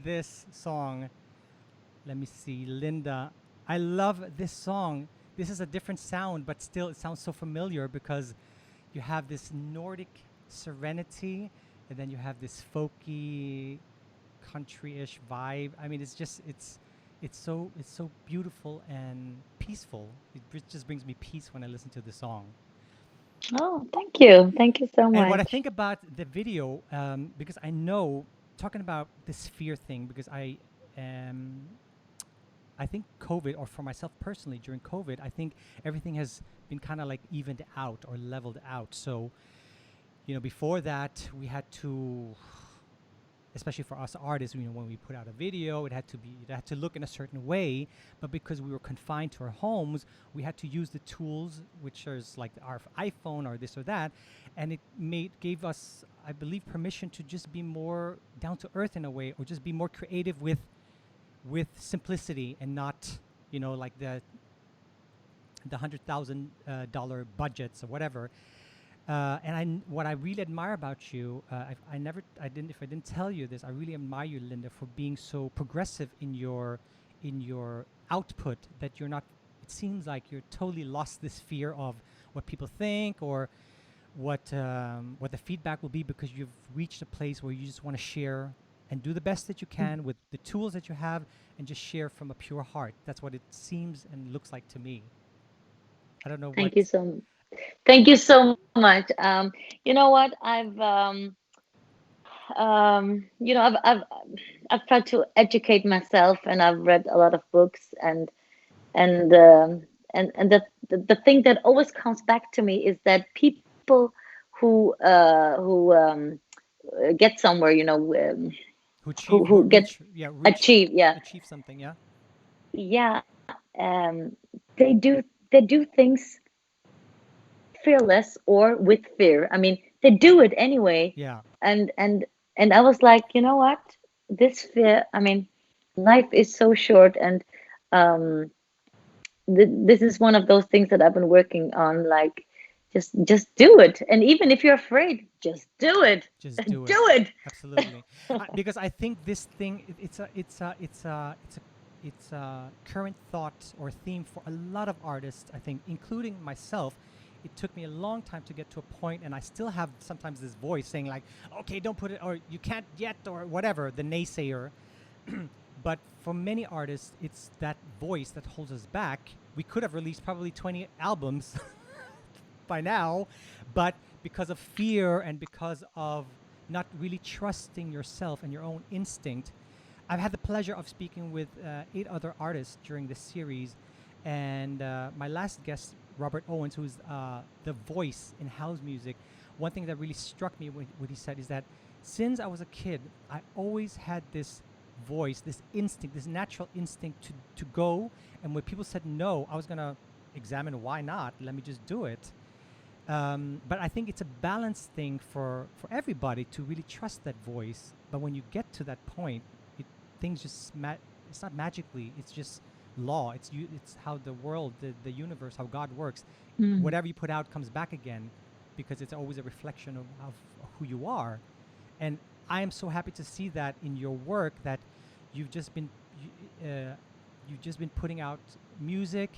this song. Let me see, Linda. I love this song. This is a different sound, but still it sounds so familiar because you have this Nordic serenity, and then you have this folky, country-ish vibe. I mean, it's so beautiful and peaceful. Just brings me peace when I listen to the song. Oh, thank you. Thank you so And what I much. think about the video, because I know talking about this fear thing, because um, I think COVID, or for myself personally during COVID, I think everything has been kind of like evened out or leveled out. So, before that, we had to, especially for us artists, when we put out a video, it had to look in a certain way. But because we were confined to our homes, we had to use the tools, which is like our iPhone or this or that, and it gave us, I believe, permission to just be more down to earth in a way, or just be more creative with simplicity, and not, like the $100,000 budgets or whatever. And what I really admire about you, if I didn't tell you this, I really admire you, Linda, for being so progressive in your output. That you're not. It seems like you're totally lost this fear of what people think, or what the feedback will be, because you've reached a place where you just want to share and do the best that you can with the tools that you have, and just share from a pure heart. That's what it seems and looks like to me. I don't know what. Thank you so Thank you so much. You know what? I've tried to educate myself, and I've read a lot of books, and the thing that always comes back to me is that people who get somewhere, Who achieve, who get reach achieve, yeah, achieve something, yeah. yeah, they do things fearless or with fear. I mean, they do it anyway. Yeah. And I was like, you know what? This fear, I mean, life is so short, and um this is one of those things that I've been working on, like just do it. And even if you're afraid, just do it. Just do it. Do it. Absolutely. Because I think this thing, it's a current thought or theme for a lot of artists, I think, including myself. It took me a long time to get to a point, and I still have sometimes this voice saying like, okay, don't put it, or you can't yet, or whatever, the naysayer. But for many artists, it's that voice that holds us back. We could have released probably 20 albums by now, but because of fear and because of not really trusting yourself and your own instinct. I've had the pleasure of speaking with 8 other artists during this series, and my last guest, Robert Owens, who's the voice in house music. One thing that really struck me, what he said, is that since I was a kid, I always had this voice, this instinct, this natural instinct to go. And when people said no, I was gonna examine why not. Let me just do it. But I think it's a balance thing for everybody to really trust that voice. But when you get to that point, things just it's not magically. It's just law. It's how the world, the universe, how God works. Mm. Whatever you put out comes back again, because it's always a reflection of who you are. And I am so happy to see that in your work, that you've just been you've just been putting out music,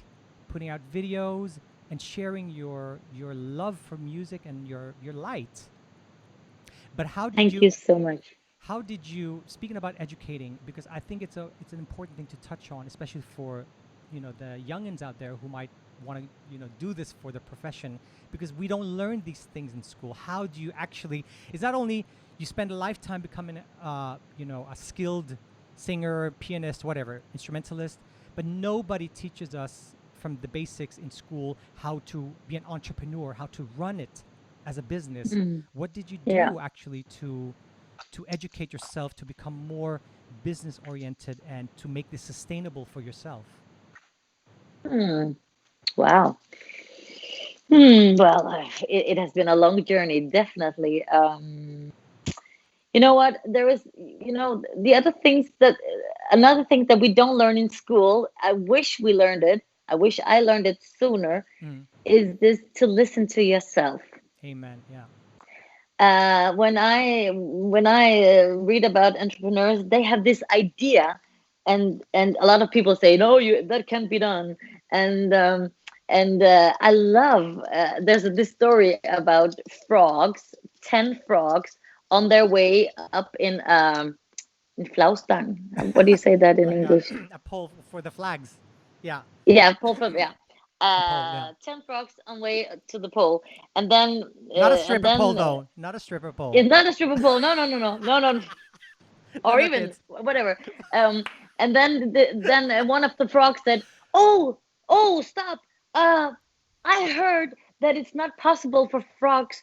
putting out videos, and sharing your love for music and your light. But Thank you so much. how did you, speaking about educating, because I think it's an important thing to touch on, especially for the youngins out there who might want to do this for their profession, because we don't learn these things in school. How do you actually, it's not only you spend a lifetime becoming a skilled singer, pianist, whatever, instrumentalist, but nobody teaches us from the basics in school how to be an entrepreneur, how to run it as a business. Mm. What did you Yeah. do actually to educate yourself to become more business oriented and to make this sustainable for yourself? Hmm. Wow. Well, it has been a long journey, definitely. You know what? There is, the other things that, another thing that we don't learn in school, I wish we learned it. I wish I learned it sooner, Mm. is this: to listen to yourself. Amen. Yeah. when I read about entrepreneurs, they have this idea, and a lot of people say, no, you that can't be done. And I love there's this story about frogs, 10 frogs on their way up in Flaustang. What do you say that in Like English? a pole for the flags. Yeah, Yeah, pole from, yeah. a pole. Yeah, 10 frogs on way to the pole, and then not a and stripper pole then though. Not a stripper pole. it's not a stripper pole. No, no, no, no, no, no, No, or no, even kids. whatever. And then one of the frogs said, "Oh, oh, stop! Uh, I heard that it's not possible for frogs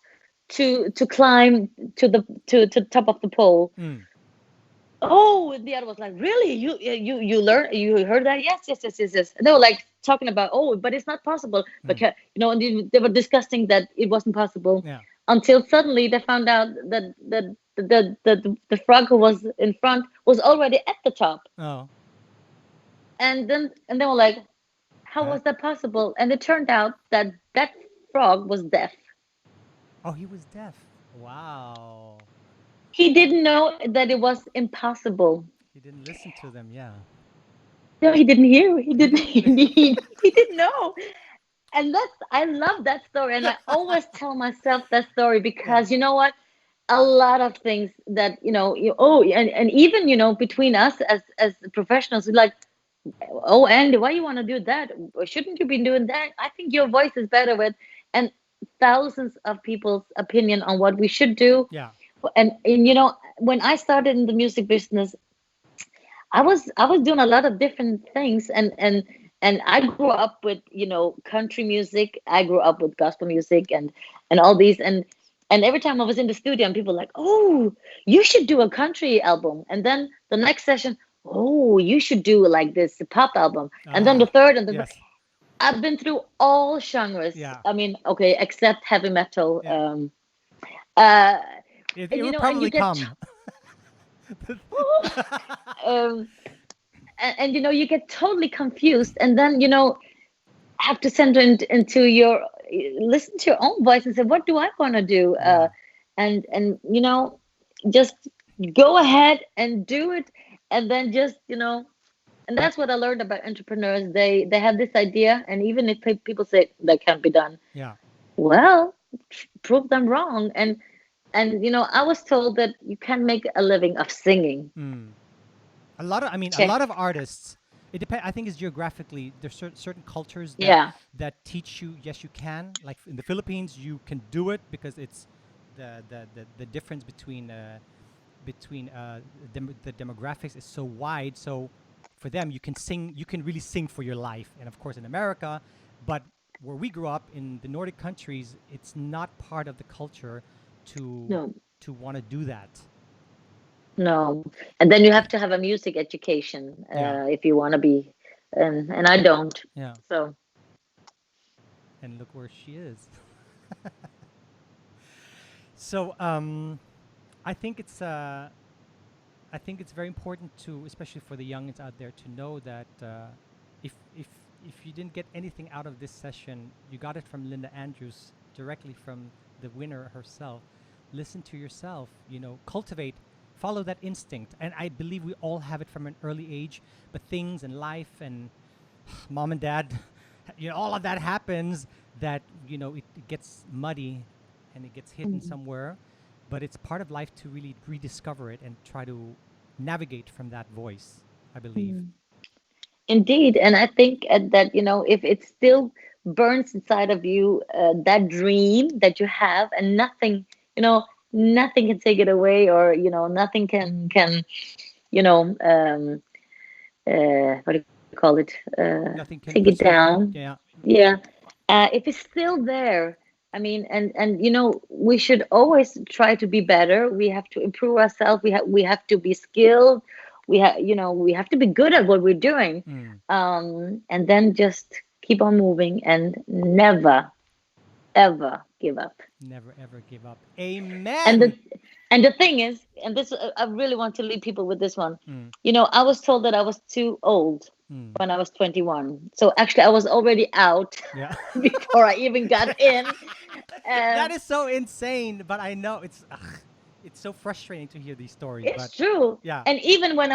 to climb to the top of the pole." Mm. Oh, and the other was like, "Really? You learned? You heard that? Yes, yes, yes, yes, yes." And they were like talking about, "Oh, but it's not possible," Mm. because and they were discussing that it wasn't possible, Yeah. until suddenly they found out that the frog who was in front was already at the top, Oh. and they were like, "How Huh? was that possible?" And it turned out that that frog was deaf. Oh, he was deaf. Wow. He didn't know that it was impossible. He didn't listen to them. Yeah. No, he didn't hear. He He didn't. didn't. He didn't know. And I love that story, and I always tell myself that story, Yeah. because you know what, a lot of things that and even between us as professionals, we're like, "Oh, Andy, why you want to do that? Or shouldn't you be doing that? I think your voice is better with." And thousands of people's opinion on what we should do. Yeah. And when I started in the music business, I was doing a lot of different things, and I grew up with country music. I grew up with gospel music and all these, and every time I was in the studio, and people were like, "Oh, you should do a country album," and then the next session, "Oh, you should do like this pop album," and then the Ah. third, and Yes. I've been through all genres. Yeah. I mean, okay, except heavy metal. Yeah. Uh, It and will and you probably get come. um, and you get totally confused, and then have to center into your listen to your own voice and say, what do I want to do? Yeah. And just go ahead and do it, and then just and that's what I learned about entrepreneurs. They have this idea, and even if people say that can't be done, Yeah. well, prove them wrong. And I was told that you can make a living of singing. Mm. A lot of, I mean, a Check. lot of artists. It depends. I think it's geographically. There's certain cultures Yeah. that teach you. Yes, you can. Like in the Philippines, you can do it because it's the difference between the demographics is so wide. So for them, you can sing. You can really sing for your life. And of course, in America, but where we grew up in the Nordic countries, it's not part of the culture to No. want to do that. No, and then you have to have a music education Yeah. if you want to be, and I don't. Yeah. So And look where she is. So I think it's very important to, especially for the youngins out there, to know that if if if you didn't get anything out of this session, you got it from Linda Andrews directly from the winner herself. Listen to yourself. Cultivate, follow that instinct, and I believe we all have it from an early age. But things in life and mom and dad, all of that happens that it gets muddy and it gets hidden Mhm. somewhere, but it's part of life to really rediscover it and try to navigate from that voice, I believe. Mm. Indeed, and I think that if it still burns inside of you, that dream that you have, and nothing can take it away, or nothing can you know um what do you call it, Nothing can take it persuade. down. Yeah. Yeah. If it's still there, I mean, and we should always try to be better. We have to improve ourselves. We have to be skilled. We have to be good at what we're doing. Mm. And then just keep on moving, and never ever give up. Never ever give up. And the Amen. and the thing is, and this I really want to leave people with this one. Mm. I was told that I was too old Mm. when I was 21. So actually, I was already out Yeah. before I even got in. That Um, is so insane, but I know it's so frustrating to hear these stories. But it's true. yeah, And even when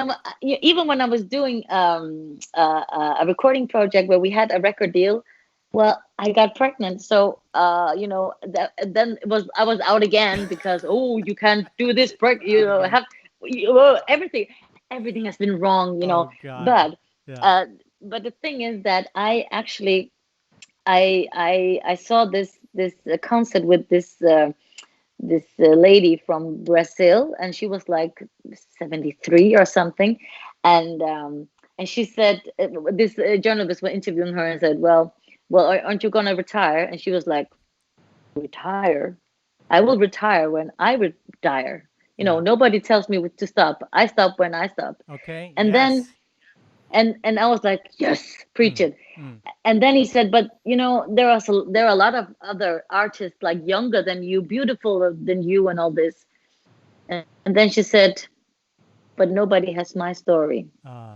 I was doing a recording project where we had a record deal, well, I got pregnant. So then I was out again because, oh, you can't do this out again. have everything has been wrong, Oh God. but Yeah. uh but the thing is that I actually I saw this concert with this lady from Brazil, and she was like 73 or something, and um, and she said, this journalist was interviewing her and said, well, aren't you gonna retire? And she was like, retire? I will retire when I retire. Yeah. Nobody tells me to stop. I stop when I stop. Okay. And then Yes. and I was like, yes, preach Mm. it. Mm. And then he said, but there are a lot of other artists like younger than you, beautiful than you, and all this. And then she said, but nobody has my story. Uh,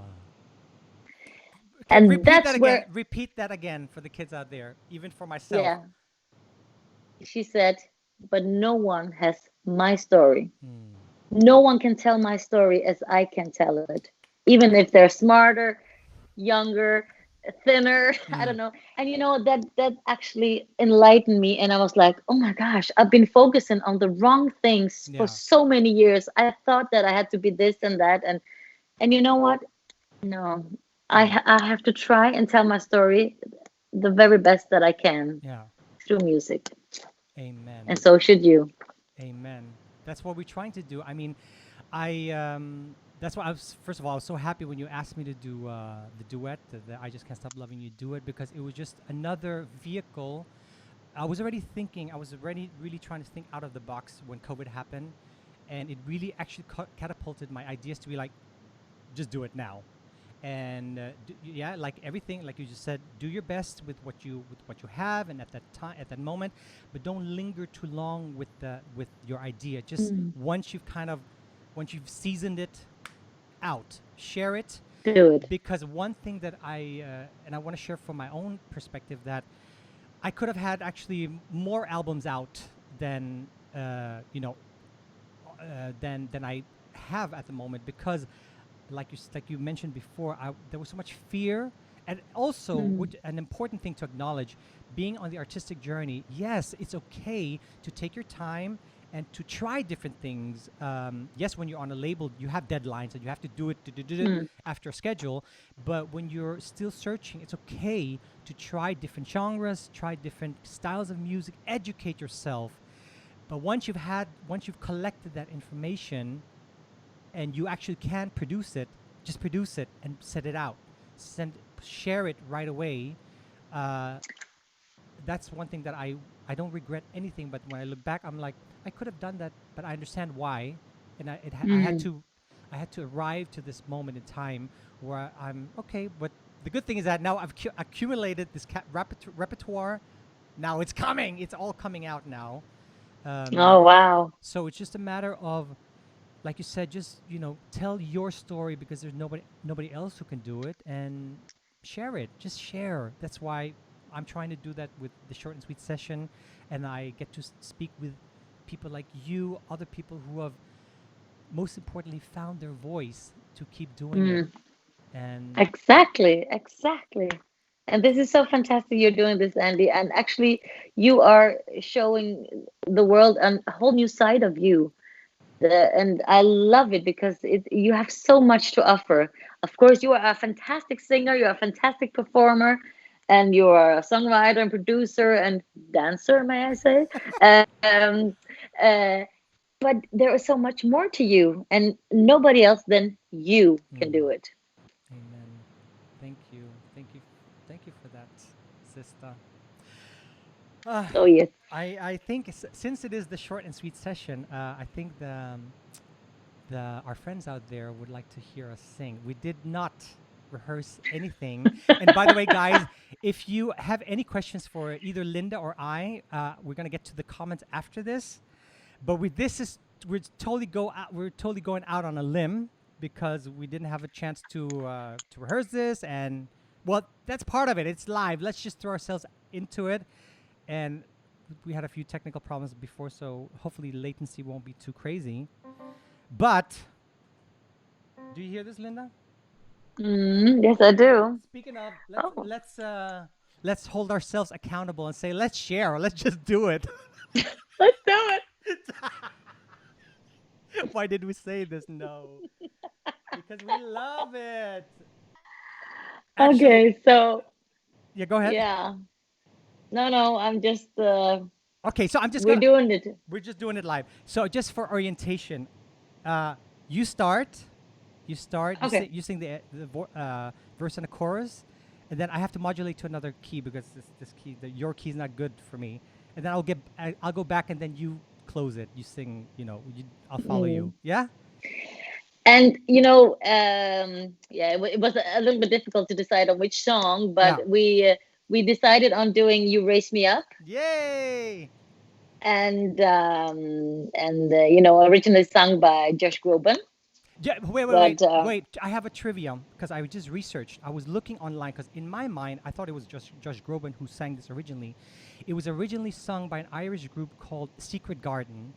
And repeat that that's again. where, Repeat that again for the kids out there, even for myself. yeah, she said, but no one has my story. Mm. No one can tell my story as I can tell it, even if they're smarter, younger, thinner. I Mm. don't know. And that actually enlightened me. And I was like, oh my gosh, I've been focusing on the wrong things for Yeah. so many years. I thought that I had to be this and that. And you know what? No, Mm. I have to try and tell my story the very best that I can Yeah. through music. And Amen. so should you. Amen. That's what we're trying to do. I mean, I that's why I was first of all I was so happy when you asked me to do the duet, the I just can't stop loving you duet, because it was just another vehicle. I was already really trying to think out of the box when COVID happened, and it really actually catapulted my ideas to be like, just do it now. And yeah, like everything, like you just said, do your best with what you have, and at that time, at that moment, but don't linger too long with your idea. Just Mm, once you've seasoned it out, share it. do it. Because one thing that I want to share from my own perspective, that I could have had actually more albums out than than I have at the moment, because like you mentioned before, there was so much fear, and also, Mm, which an important thing to acknowledge, being on the artistic journey. Yes, it's okay to take your time and to try different things. Yes, when you're on a label, you have deadlines and you have to do it mm, after a schedule. But when you're still searching, it's okay to try different genres, try different styles of music, educate yourself. But once you've collected that information, and you actually can produce it, just produce it and set it out. Share it right away. Uh, that's one thing that I don't regret anything. But when I look back, I'm like, I could have done that, but I understand why, and mm. I had to arrive to this moment in time where I'm okay. But the good thing is that now I've accumulated this repertoire. Now it's coming. It's all coming out now. Um, Oh, wow. so it's just a matter of, like you said, just tell your story, because there's nobody else who can do it, and share it. Just share. That's why I'm trying to do that with the short and sweet session, and I get to speak with people like you, other people who have most importantly found their voice to keep doing it. Mm. And Exactly, exactly. And this is so fantastic you're doing this, Andy. And actually, you are showing the world a whole new side of you. And I love it because you have so much to offer. Of course, you are a fantastic singer, you're a fantastic performer, and you are a songwriter and producer and dancer, may I say? Um, uh, but there is so much more to you, and nobody else than you can mm, do it. amen. Thank you, thank you, thank you for that, sister. uh, Oh yes. I think since it is the short and sweet session, I think our friends out there would like to hear us sing. We did not rehearse anything. And by the way, guys, if you have any questions for either Linda or I, we're gonna get to the comments after this. But we're totally going out on a limb, because we didn't have a chance to rehearse this, and well, that's part of it. It's live. Let's just throw ourselves into it, and we had a few technical problems before, so hopefully latency won't be too crazy. But do you hear this, Linda? Yes, I do. Speaking of, Oh, let's hold ourselves accountable and say let's share. Let's just do it. let's do it. Why did we say this? No, because we love it. Actually, Okay, so yeah. Go ahead. yeah. No, no, I'm just Okay, so I'm just we're gonna. doing it. We're just doing it live. So just for orientation, uh, you start. You start. Okay. You sing verse and the chorus, and then I have to modulate to another key because this key, your key is not good for me. And then I'll go back, and then you close it. You sing. I'll follow Mm. you. Yeah. And yeah, it was a little bit difficult to decide on which song, Yeah. but we decided on doing "You Raise Me Up," Yay! and originally sung by Josh Groban, Yeah, but wait. I have a trivia because I just researched. I was looking online because in my mind, I thought it was just Josh Groban who sang this originally. It was originally sung by an Irish group called Secret Garden.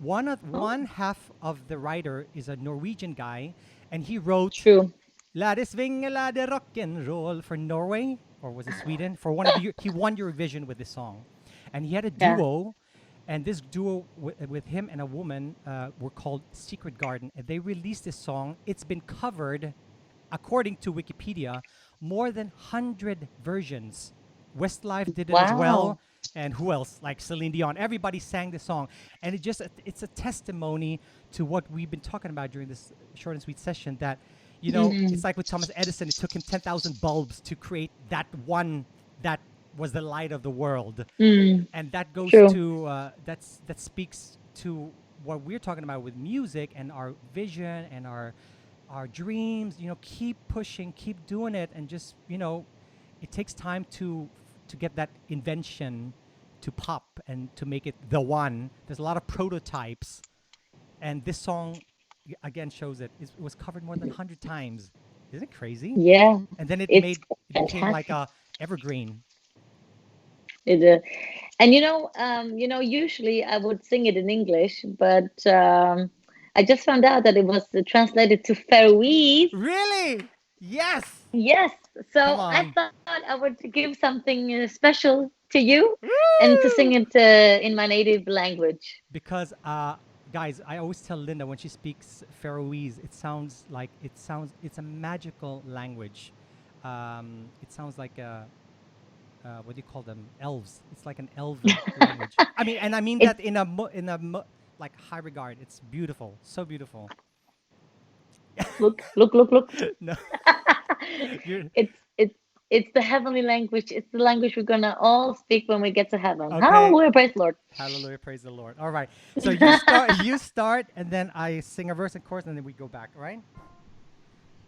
oh, One half of the writer is a Norwegian guy, and he wrote true. "La de swinge, la de rock and roll" for Norway, or was it Sweden? For one of the he won Eurovision with this song, and he had a Yeah. duo, and this duo with him and a woman were called Secret Garden, and they released this song. It's been covered, according to Wikipedia, more than 100 versions. Westlife did it as well, Wow. and who else? Like Celine Dion. Everybody sang the song, and it's a testimony to what we've been talking about during this short and sweet session. That it's Mm, like with Thomas Edison. It took him 10,000 bulbs to create that one that was the light of the world, mm, and that goes true. to that speaks to what we're talking about with music and our vision and our dreams. Keep pushing, keep doing it, and just it takes time to get that invention to pop and to make it the one. There's a lot of prototypes, and this song again shows it. It was covered more than 100 times. Isn't it crazy? Yeah, And then it's it became like fantastic. a evergreen. It, and usually I would sing it in English, but I just found out that it was translated to Faroese. Really? Yes. Yes, Come so I on. thought I would give something special to you and to sing Woo! it in my native language. Because guys, I always tell Linda when she speaks Faroese, it's a magical language. It sounds like what do you call them? Elves. It's like an elven language. I mean It's that like high regard. It's beautiful, so beautiful. look, look, look, look. No, you're It's it's the heavenly language. It's the language we're gonna all speak when we get to heaven. okay. Hallelujah, praise the Lord. Hallelujah, praise the Lord. All right. So you start, and then I sing a verse and chorus, and then we go back. All right.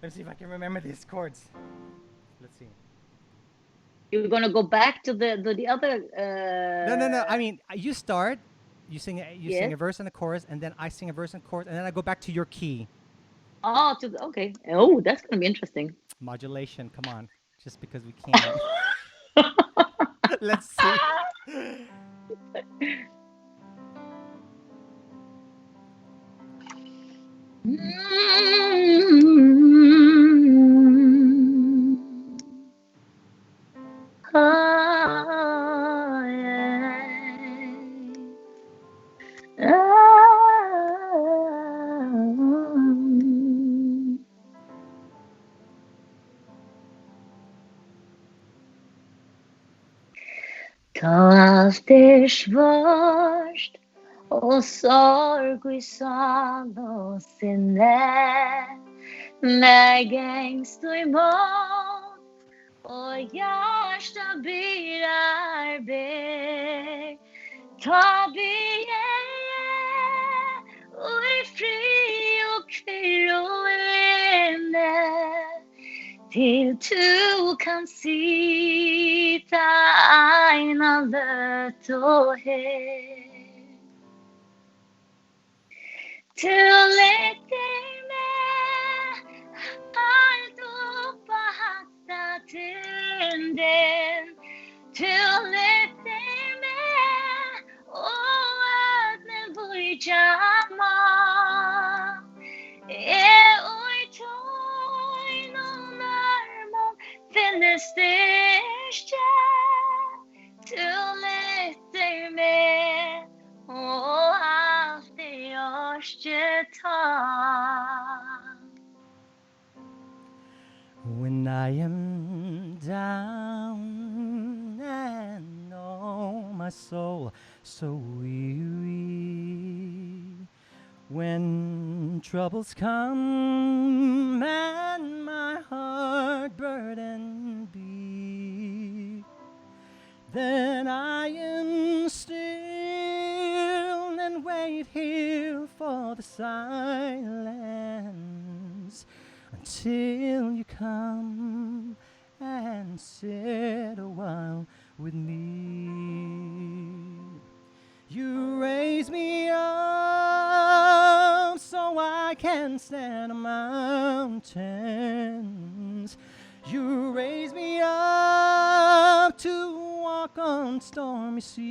Let me see if I can remember these chords. Let's see. You're gonna go back to the other. No, no, no. I mean, you start, you sing Yes. a verse and a chorus, and then I sing a verse and chorus, and then I go back to your key. Oh, okay. Oh, that's gonna be interesting. Modulation. Come on, just because we can. Let's see. Oh, yeah. Ah. Ta allt är svårt och sorg i sal och sinne när gängst du emot och hjärsta byrar ber ta bie och i fri och kvirrorene till du kan sitta aina lött och het. Till dig med allt uppa hatta till den. Till dig med chama. E oi toi no närmar finnes det ikke to lytter med og alt det gjørs ta. When I am down and oh my soul so weary, when troubles come and my heart burdened be, then I am still and wait here for the silence until you come and sit a while with me. You raise me up so I can stand on mountains. You raise me up to walk on stormy seas.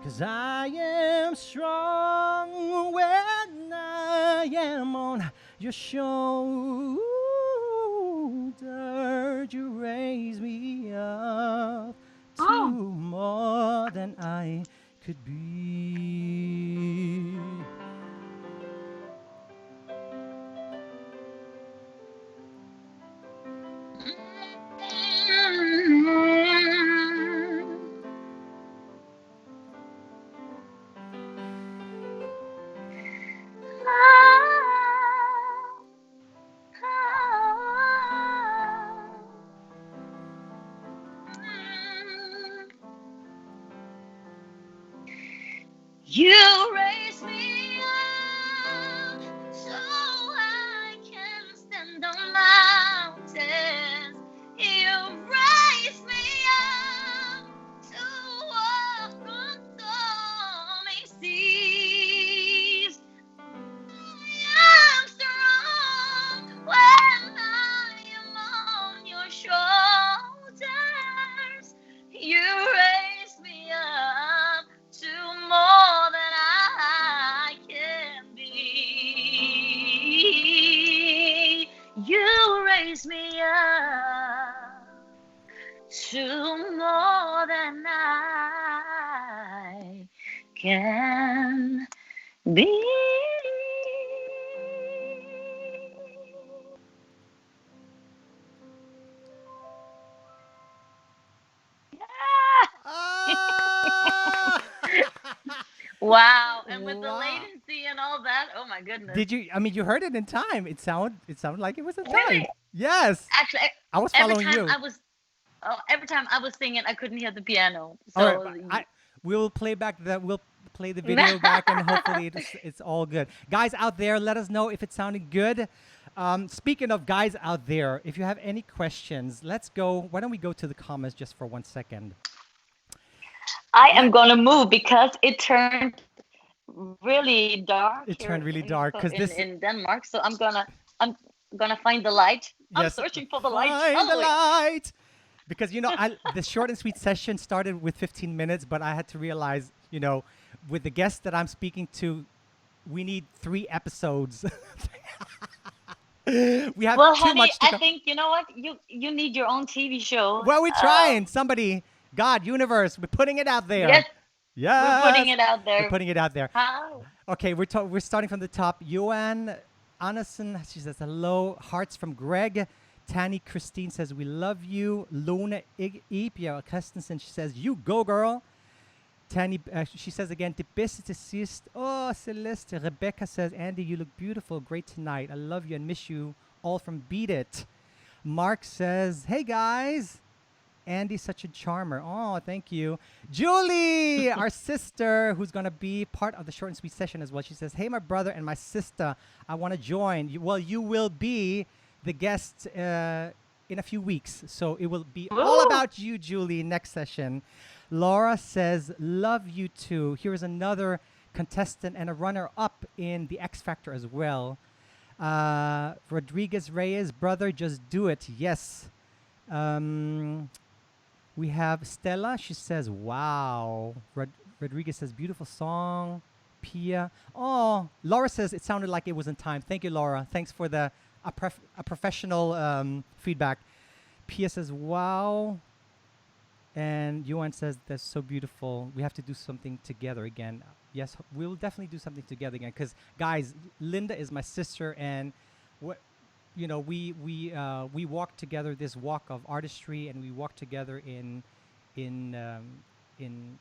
'Cause I am strong when I am on your shoulder. You raise me up to more than I could be. You raise me up so I can stand on mountains. You raise me up to walk on stormy seas. I'm strong when I am on your shoulders. You raise me up to more than I can be. You raise me up to more than I can be. Ah! Wow, and with the Wow. latency and all that, oh my goodness. Did you? I mean, you heard it in time. It sounded like it was in time. Really? Yes. Actually, I was every following time you. every time I was singing, I couldn't hear the piano. All So right, we'll play the video back, and hopefully it's all good. Guys out there, let us know if it sounded good. Speaking of guys out there, if you have any questions, let's go. Why don't we go to the comments just for 1 second? I am gonna move because it turned really dark. It here turned really dark because in Denmark. So I'm gonna find the light. I'm yes, searching for the light. find the Hallelujah. light. Because the short and sweet session started with 15 minutes, but I had to realize, with the guest that I'm speaking to, we need 3 episodes. We have Well, too honey, much to I go. think you know what you need your own TV show. Well, we're trying. Somebody, God, universe, we're putting it out there. Yes, Yes. we're putting it out there. We're putting it out there. How? Okay, we're starting from the top. Joanne Anderson, she says hello. Hearts from Greg. Tanny Christine says we love you. Lone Ipia Christensen, she says you go girl. Tanny, she says again, the best til sidst. Oh, Celeste. Rebecca says, Andy, you look beautiful. Great tonight. I love you and miss you. All from Beat It. Mark says, hey guys. Andy's such a charmer. Oh, thank you. Julie, our sister, who's going to be part of the short and sweet session as well. She says, hey, my brother and my sister, I want to join. You will be the guest in a few weeks. So it will be all about you, Julie, next session. Laura says, love you too. Here is another contestant and a runner-up in the X Factor as well. Rodriguez Reyes, brother, just do it. Yes. We have Stella. She says, wow. Rodriguez says, beautiful song. Pia. Oh, Laura says it sounded like it was in time. Thank you, Laura. Thanks for a professional feedback. Pia says, wow. And Yuan says, that's so beautiful. We have to do something together again. Yes, we'll definitely do something together again. Because, guys, Linda is my sister, and what we walk together this walk of artistry, and we walk together in in in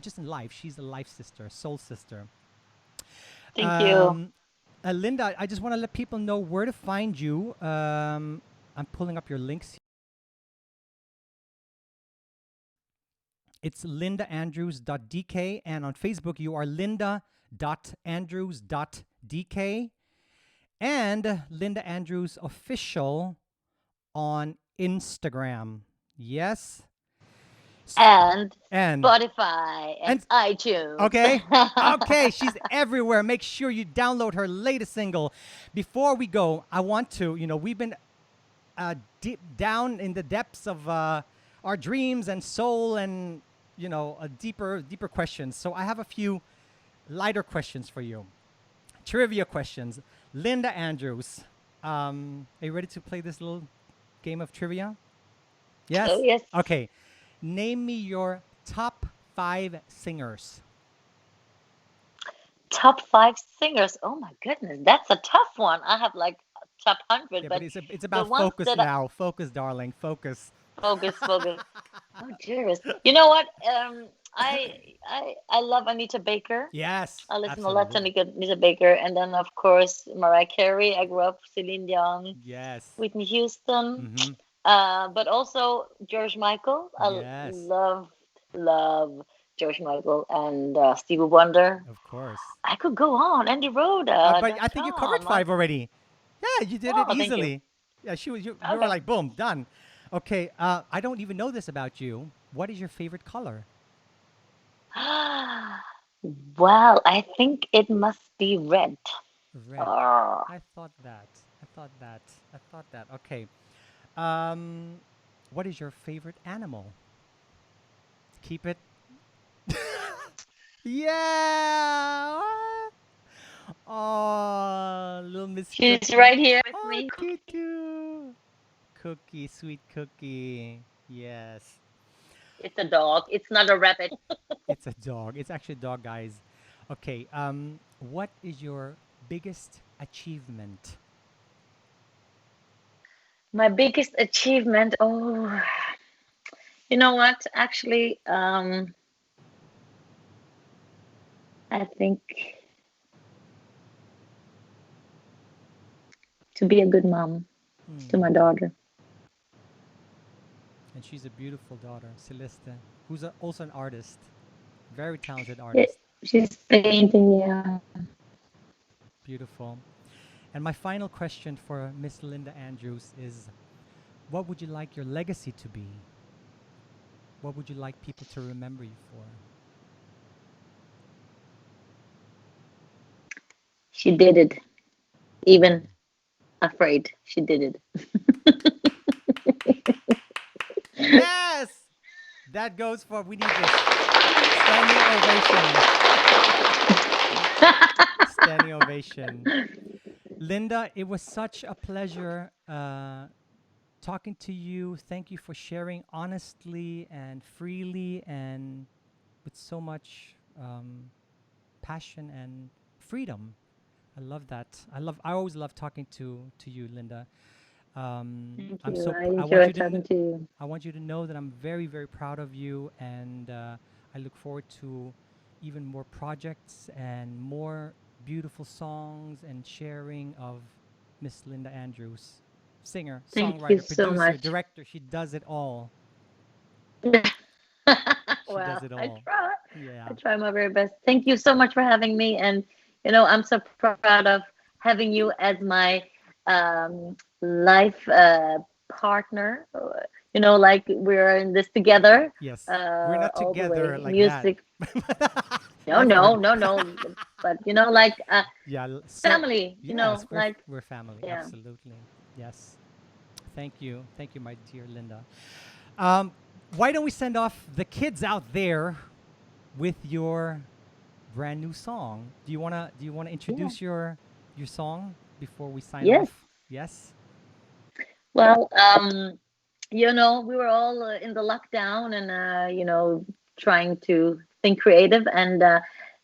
just in life. She's a life sister, soul sister. Thank you. Linda, I just want to let people know where to find you. I'm pulling up your links. It's lindaandrews.dk, and on Facebook you are linda.andrews.dk, and Linda Andrews Official on Instagram. Yes. And And Spotify and iTunes. okay. Okay, she's everywhere. Make sure you download her latest single. Before we go, I want to, we've been deep down in the depths of our dreams and soul, and a deeper questions. So I have a few lighter questions for you. Trivia questions. Linda Andrews, are you ready to play this little game of trivia? Yes? Oh, yes. Okay. Name me your top 5 singers. Top 5 singers. Oh my goodness, that's a tough one. I have like top 100, Yeah, but but it's the about ones focus that now. Focus, darling. Focus. focus. Oh, dearest. You know what? I love Anita Baker. Yes, I listen a lot to absolutely. Anita Baker, and then of course Mariah Carey. I grew up Celine Dion, Yes. Whitney Houston, Mm-hmm. but also George Michael. I Yes, love George Michael and Stevie Wonder. of course. I could go on. Andy Rhoda, But I think you covered Tom. 5 already. Yeah, you did it Oh, thank you. easily. Yeah, you were Okay. like, boom, done. Okay, I don't even know this about you. What is your favorite color? Well, I think it must be red. Red. Oh, I thought that. I thought that. I thought that. Okay. Um, what is your favorite animal? Keep it. Yeah. Oh, little Miss she's Cookie. right here with Oh, me. Tutu. Cookie, sweet Cookie. Yes. It's a dog. It's not a rabbit. It's a dog. It's actually a dog, guys. Okay. What is your biggest achievement? My biggest achievement. Oh, you know what? Actually, I think to be a good mom to my Hmm. daughter. And she's a beautiful daughter, Celeste, who's also an artist, very talented Yeah, artist. she's painting. Yeah. Beautiful. And my final question for Miss Linda Andrews is, what would you like your legacy to be? What would you like people to remember you for? She did it. Even afraid, she did it. Yes! That goes for, we need this. Standing ovation. Standing ovation. Linda, it was such a pleasure talking to you. Thank you for sharing honestly and freely and with so much passion and freedom. I love that. I always love talking to you, Linda. Thank I'm you. so. I I want enjoy you to. talking to you. I want you to know that I'm very, very proud of you, and I look forward to even more projects and more beautiful songs and sharing of Miss Linda Andrews, singer, Thank you songwriter, so producer, much. director. She does it all. She does Well, it I all. try. I Yeah. try my very best. Thank you so much for having me, and I'm so proud of having you as my life partner. Like we're in this together, Yes. We're not all the together way. like that. Music. No, Life no, partner. no, no. But like Yeah. So family. yes, Like we're family. yeah. Absolutely. Yes. Thank you, my dear Linda. Um, why don't we send off the kids out there with your brand new song. Do you wanna Yeah. introduce your song before we sign Yes. off? Yes. Well, we were all in the lockdown and trying to think creative, and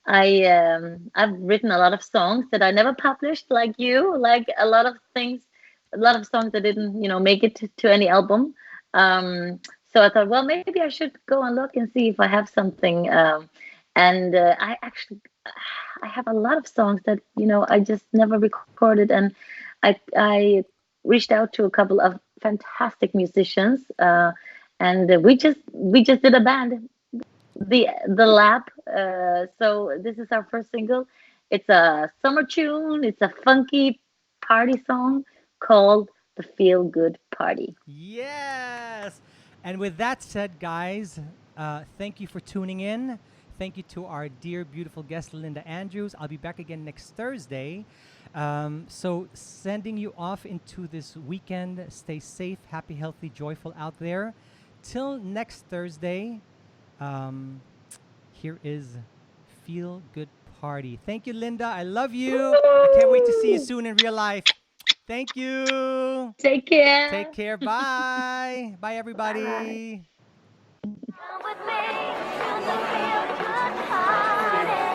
I've written a lot of songs that I never published, like you, like a lot of things, a lot of songs that didn't make it to any album. Um, so I thought, well, maybe I should go and look and see if I have something. And I have a lot of songs that I just never recorded, and I reached out to a couple of fantastic musicians, and we just did a band, the Lab. So this is our first single. It's a summer tune. It's a funky party song called "The Feel Good Party." Yes. And with that said, guys, thank you for tuning in. Thank you to our dear, beautiful guest, Linda Andrews. I'll be back again next Thursday. So, sending you off into this weekend. Stay safe, happy, healthy, joyful out there. Till next Thursday, um, here is Feel Good Party. Thank you, Linda. I love you. I can't wait to see you Woo! soon in real life. Thank you. Take Take care. care. Bye. Bye, Bye. everybody. Come with me to the feel good party.